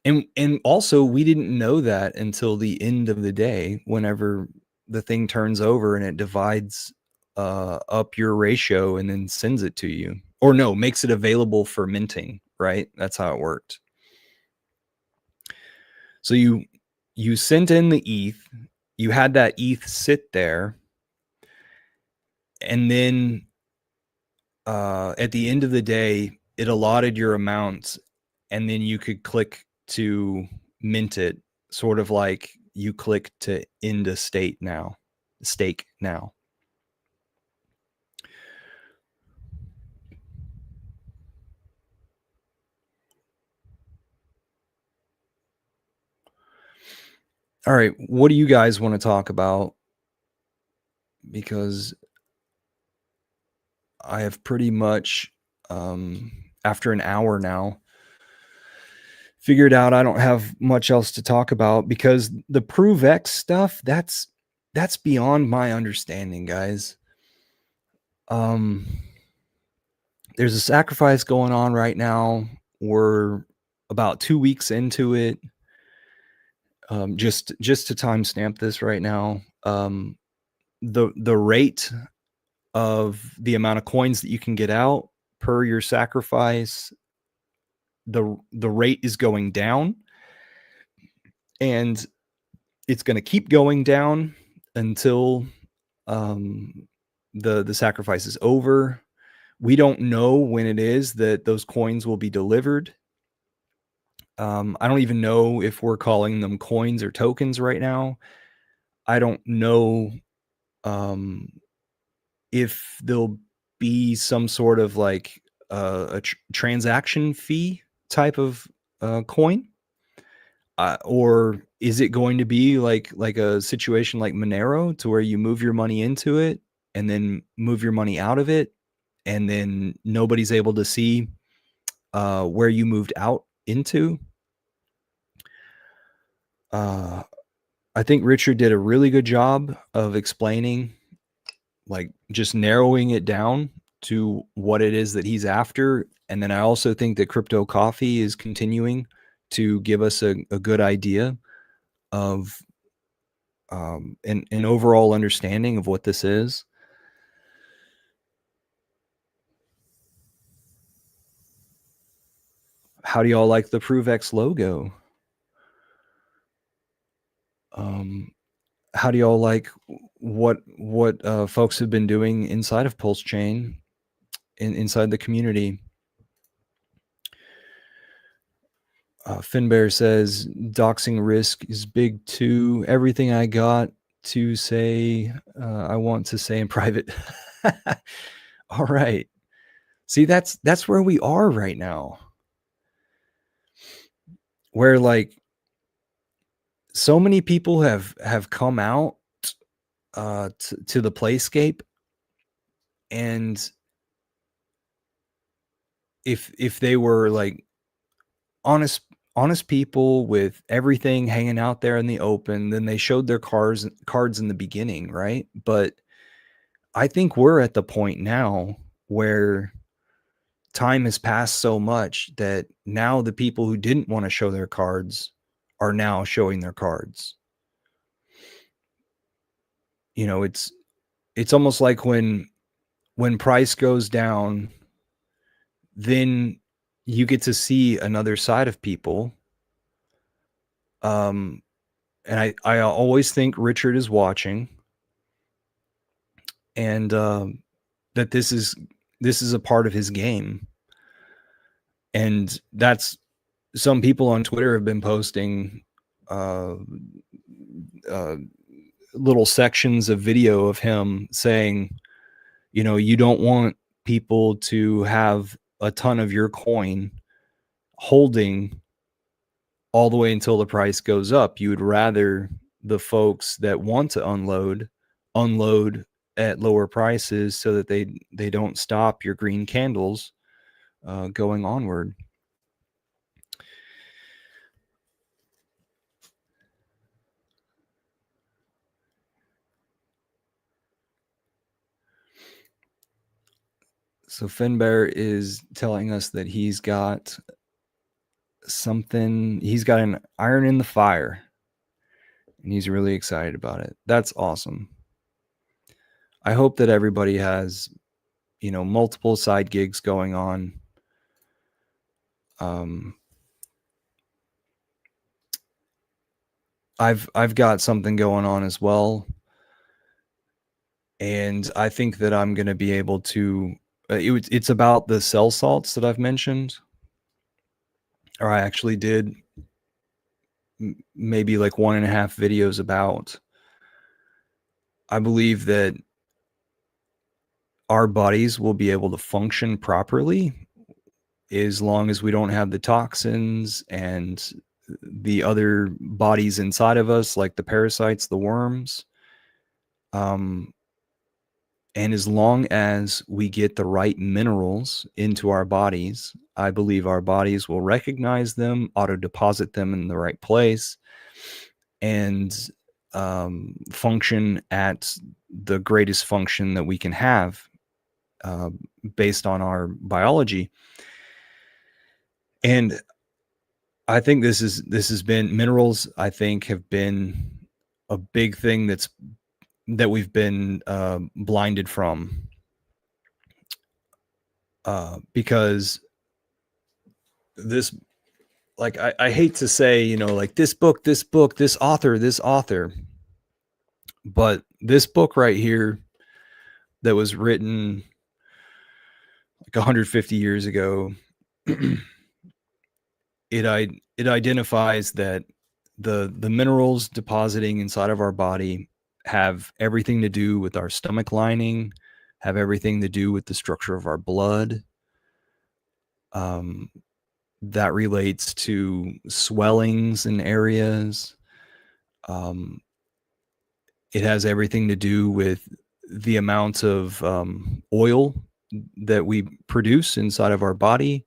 And also we didn't know that until the end of the day, whenever the thing turns over and it divides up your ratio and then sends it to you, or no, makes it available for minting, right? That's how it worked. So you sent in the ETH, you had that ETH sit there, and then at the end of the day, it allotted your amounts, and then you could click to mint it, sort of like you click to end a stake now. All right, what do you guys want to talk about? Because I have pretty much, after an hour now, figured out I don't have much else to talk about because the Prove X stuff, that's beyond my understanding, guys. There's a sacrifice going on right now. We're about 2 weeks into it. Just to timestamp this right now, the rate of the amount of coins that you can get out per your sacrifice, the rate is going down, and it's going to keep going down until the sacrifice is over. We don't know when it is that those coins will be delivered. I don't even know if we're calling them coins or tokens right now. I don't know if there'll be some sort of like a transaction fee type of coin, or is it going to be like a situation like Monero, to where you move your money into it and then move your money out of it, and then nobody's able to see where you moved out into? I think Richard did a really good job of explaining, like just narrowing it down to what it is that he's after. And then I also think that Crypto Coffee is continuing to give us a good idea of an overall understanding of what this is. How do y'all like the ProveX logo? How do y'all like what folks have been doing inside of Pulse Chain, inside the community? Finbear says doxing risk is big too. Everything I got to say, I want to say in private. All right. See, that's where we are right now, where like so many people have come out to the Playscape, and if they were like honest people with everything hanging out there in the open, then they showed their cards in the beginning, right? But I think we're at the point now where time has passed so much that now the people who didn't want to show their cards are now showing their cards. You know, it's almost like when price goes down, then you get to see another side of people. And I always think Richard is watching, and that this is a part of his game. And that's, some people on Twitter have been posting little sections of video of him saying, you know, you don't want people to have a ton of your coin holding all the way until the price goes up. You would rather the folks that want to unload at lower prices so that they don't stop your green candles going onward. So Finbear is telling us that he's got something, he's got an iron in the fire, and he's really excited about it. That's awesome. I hope that everybody has, you know, multiple side gigs going on. I've got something going on as well, and I think that I'm going to be able to. It's about the cell salts that I've mentioned, or I actually did maybe like 1.5 videos about. I believe that our bodies will be able to function properly as long as we don't have the toxins and the other bodies inside of us, like the parasites, the worms. And as long as we get the right minerals into our bodies, I believe our bodies will recognize them, auto deposit them in the right place, and function at the greatest function that we can have based on our biology. And I think this has been minerals, I think, have been a big thing that we've been blinded from, because this, like, I hate to say, you know, like this book, this author, but this book right here that was written like 150 years ago, it identifies that the minerals depositing inside of our body have everything to do with our stomach lining, have everything to do with the structure of our blood. That relates to swellings in areas. It has everything to do with the amount of oil that we produce inside of our body,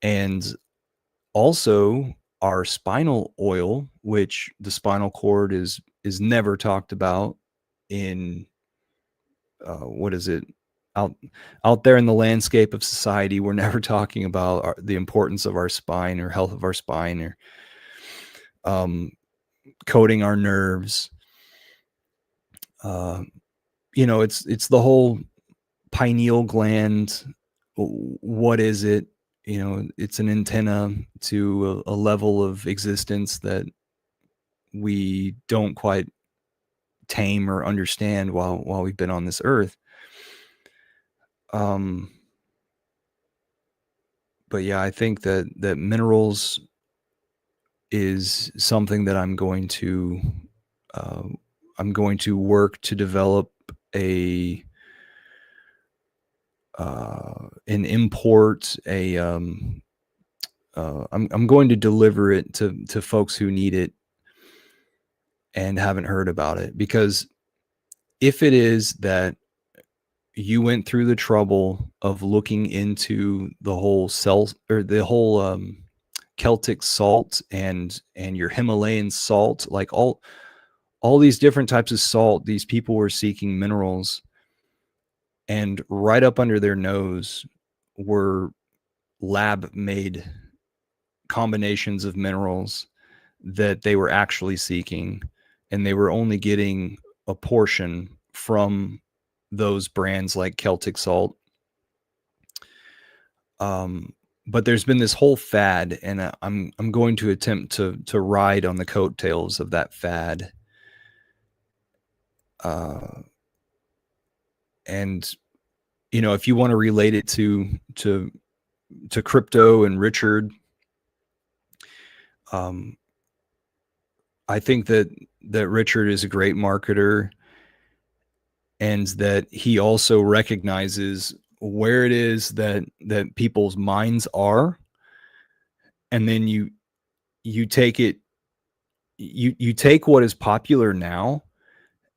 and also our spinal oil, which the spinal cord is never talked about in what is it, out there in the landscape of society. We're never talking about the importance of our spine or health of our spine, or coating our nerves. You know, it's the whole pineal gland. What is it? You know, it's an antenna to a level of existence that we don't quite tame or understand while we've been on this earth. But yeah, I think that minerals is something that I'm going to work to develop an import. I'm going to deliver it to folks who need it and haven't heard about it, because if it is that you went through the trouble of looking into the whole Celtic salt and your Himalayan salt, like all these different types of salt, these people were seeking minerals, and right up under their nose were lab made combinations of minerals that they were actually seeking, and they were only getting a portion from those brands like Celtic salt. But there's been this whole fad, and I'm going to attempt to ride on the coattails of that fad. And you know, if you want to relate it to crypto and Richard, I think that Richard is a great marketer, and that he also recognizes where it is that people's minds are, and then you take it, you take what is popular now,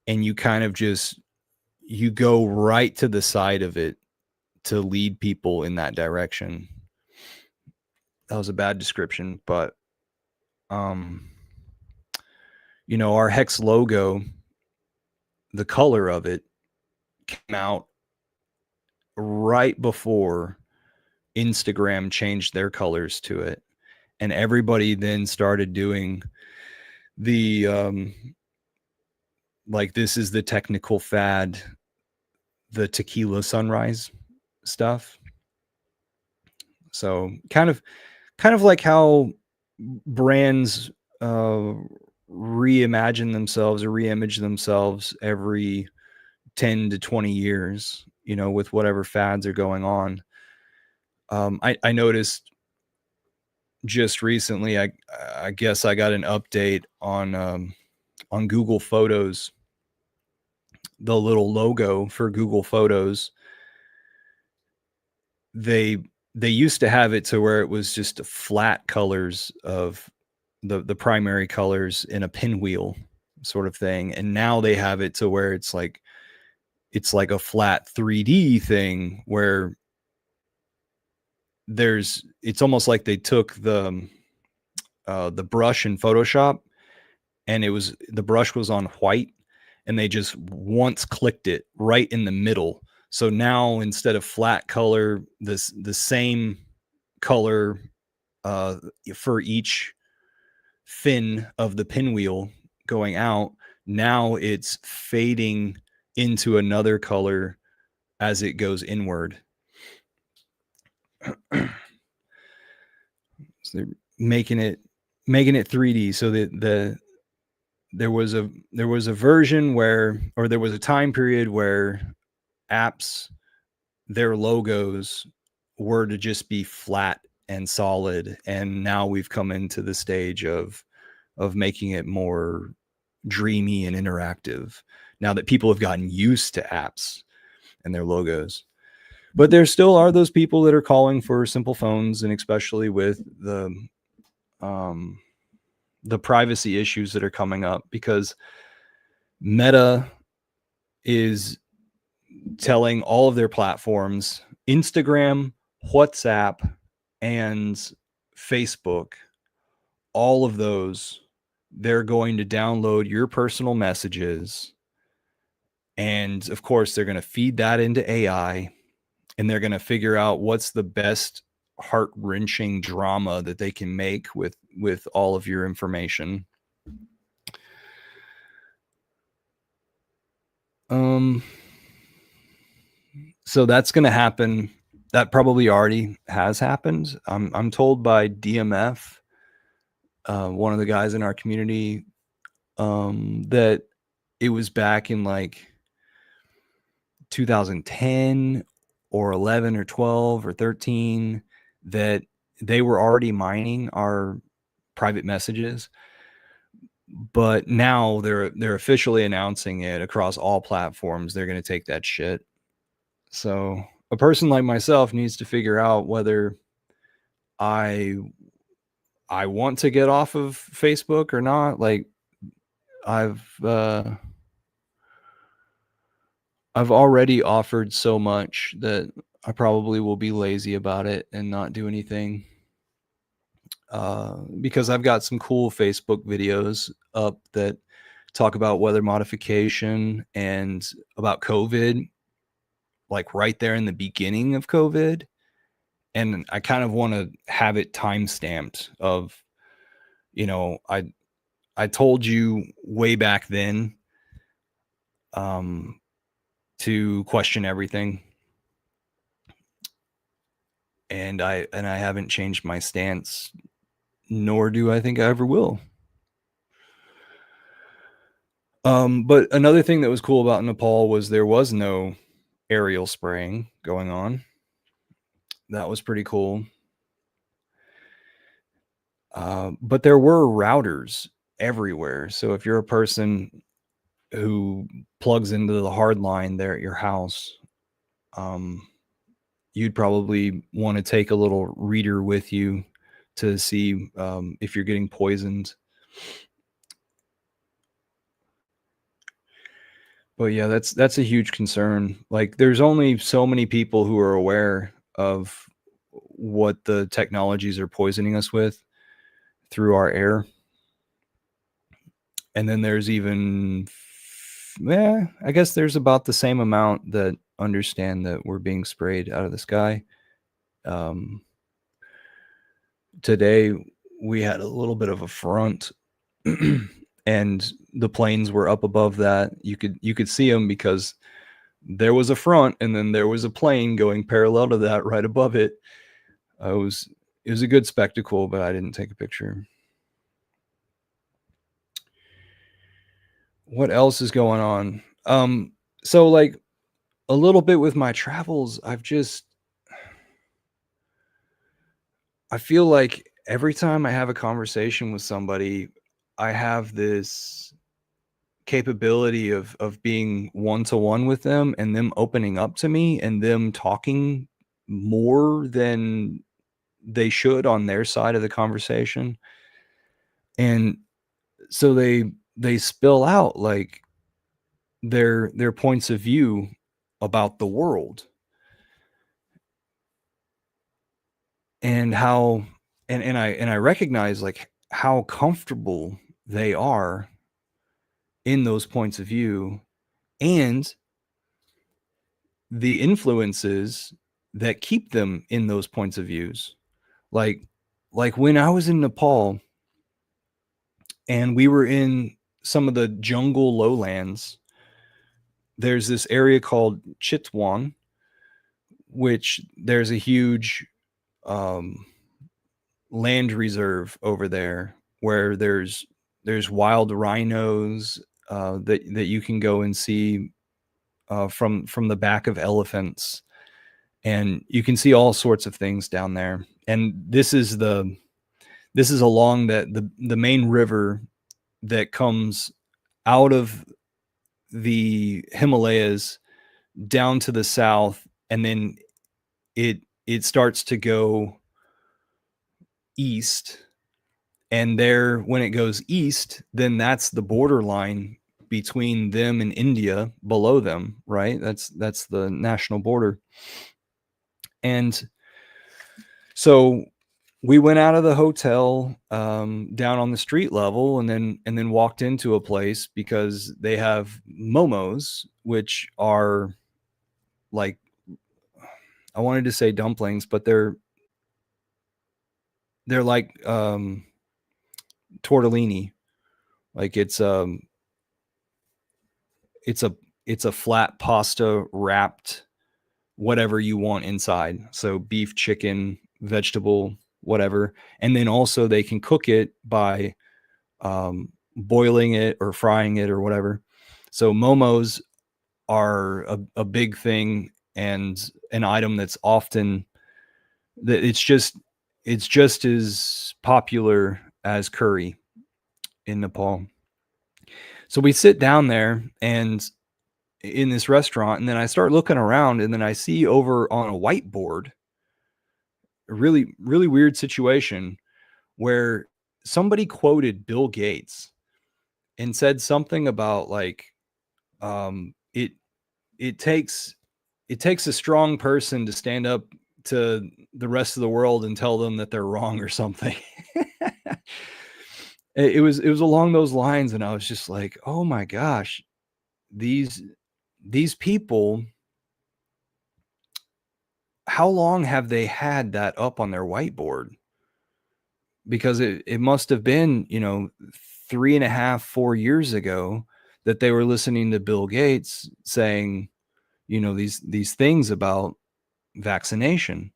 and you kind of just, you go right to the side of it to lead people in that direction. That was a bad description, but you know, our Hex logo, the color of it came out right before Instagram changed their colors to it, and everybody then started doing the like, this is the technical fad, the tequila sunrise stuff. So kind of like how brands reimagine themselves or reimage themselves every 10 to 20 years, you know, with whatever fads are going on. I noticed just recently, I guess I got an update on Google Photos, the little logo for Google Photos. They used to have it to where it was just flat colors of the primary colors in a pinwheel sort of thing, and now they have it to where it's like a flat 3D thing where it's almost like they took the brush in Photoshop, and the brush was on white, and they just once clicked it right in the middle. So now instead of flat color, the same color for each fin of the pinwheel going out, now it's fading into another color as it goes inward. So they're making it 3D. So there was a version where, or there was a time period where apps, their logos were to just be flat and solid, and now we've come into the stage of making it more dreamy and interactive now that people have gotten used to apps and their logos. But there still are those people that are calling for simple phones, and especially with the privacy issues that are coming up, because Meta is telling all of their platforms, Instagram, WhatsApp, and Facebook, all of those, they're going to download your personal messages. And of course, they're going to feed that into AI, and they're going to figure out what's the best heart-wrenching drama that they can make with all of your information. So that's going to happen. That probably already has happened. I'm told by DMF, one of the guys in our community, that it was back in like 2010 or 11 or 12 or 13 that they were already mining our private messages. But now they're officially announcing it across all platforms. They're going to take that shit. So a person like myself needs to figure out whether I want to get off of Facebook or not. Like I've already offered so much that I probably will be lazy about it and not do anything. Because I've got some cool Facebook videos up that talk about weather modification and about COVID, like right there in the beginning of COVID. And I kind of want to have it time stamped of, I told you way back then to question everything. And I haven't changed my stance, nor do I think I ever will. But another thing that was cool about Nepal was there was no aerial spraying going on. That was pretty cool. But there were routers everywhere. So if you're a person who plugs into the hard line there at your house, you'd probably want to take a little reader with you to see if you're getting poisoned. But yeah, that's a huge concern. Like there's only so many people who are aware of what the technologies are poisoning us with through our air. And then there's even, I guess there's about the same amount that understand that we're being sprayed out of the sky. Today we had a little bit of a front and the planes were up above that. You could see them because there was a front and then there was a plane going parallel to that right above it. It was a good spectacle, but I didn't take a picture. What else is going on? So like a little bit with my travels, I feel like every time I have a conversation with somebody, I have this capability of being one-to-one with them and them opening up to me and them talking more than they should on their side of the conversation. And so they spill out like their points of view about the world, and how and I recognize like how comfortable they are in those points of view, and the influences that keep them in those points of views. Like when I was in Nepal and we were in some of the jungle lowlands, there's this area called Chitwan, which there's a huge um, land reserve over there where there's wild rhinos that you can go and see from the back of elephants, and you can see all sorts of things down there. And this is along the main river that comes out of the Himalayas down to the south, and then it starts to go east. And there, when it goes east, then that's the borderline between them and India below them, right? That's the national border. And so we went out of the hotel down on the street level, and then walked into a place because they have momos, which are like, I wanted to say dumplings, but they're like tortellini. Like it's a flat pasta wrapped whatever you want inside. So beef, chicken, vegetable, whatever. And then also they can cook it by boiling it or frying it or whatever. So momos are a big thing, and an item that's often that it's just as popular as curry in Nepal. So we sit down there and in this restaurant, and then I start looking around, and then I see over on a whiteboard a really, really weird situation where somebody quoted Bill Gates and said something about like it takes a strong person to stand up to the rest of the world and tell them that they're wrong or something. It was along those lines, and I was just like, oh my gosh, these people, how long have they had that up on their whiteboard? Because it must have been, 3.5, 4 years ago that they were listening to Bill Gates saying, these things about vaccination.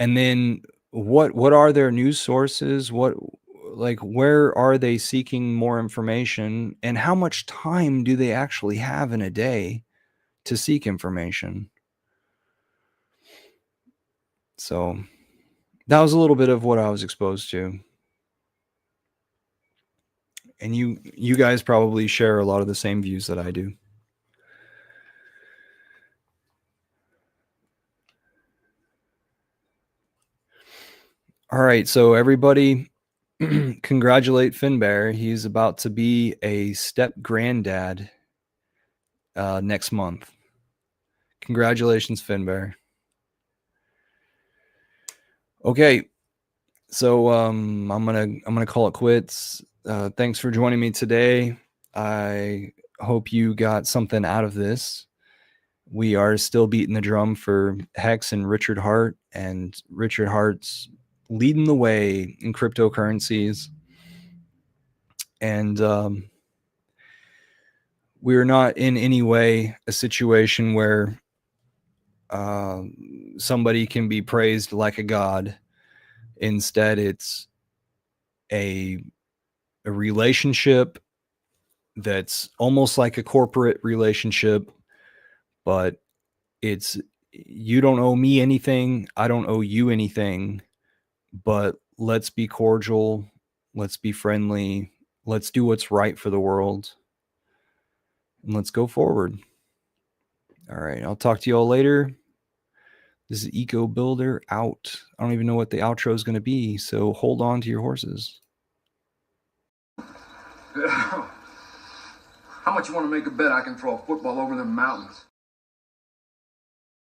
And then what are their news sources? Where are they seeking more information, and how much time do they actually have in a day to seek information? So that was a little bit of what I was exposed to. And you guys probably share a lot of the same views that I do. All right, so everybody congratulate Finbear. He's about to be a step granddad next month. Congratulations, Finbear. Okay, so I'm gonna call it quits. Thanks for joining me today. I hope you got something out of this. We are still beating the drum for Hex and Richard Heart, and Richard Heart's leading the way in cryptocurrencies. And we're not in any way a situation where somebody can be praised like a god. Instead, it's a relationship that's almost like a corporate relationship, but it's, you don't owe me anything, I don't owe you anything, but let's be cordial, let's be friendly, let's do what's right for the world, and let's go forward. All right, I'll talk to you all later. This is Eco Builder out. I don't even know what the outro is going to be, so hold on to your horses. How much you want to make a bet I can throw a football over them mountains?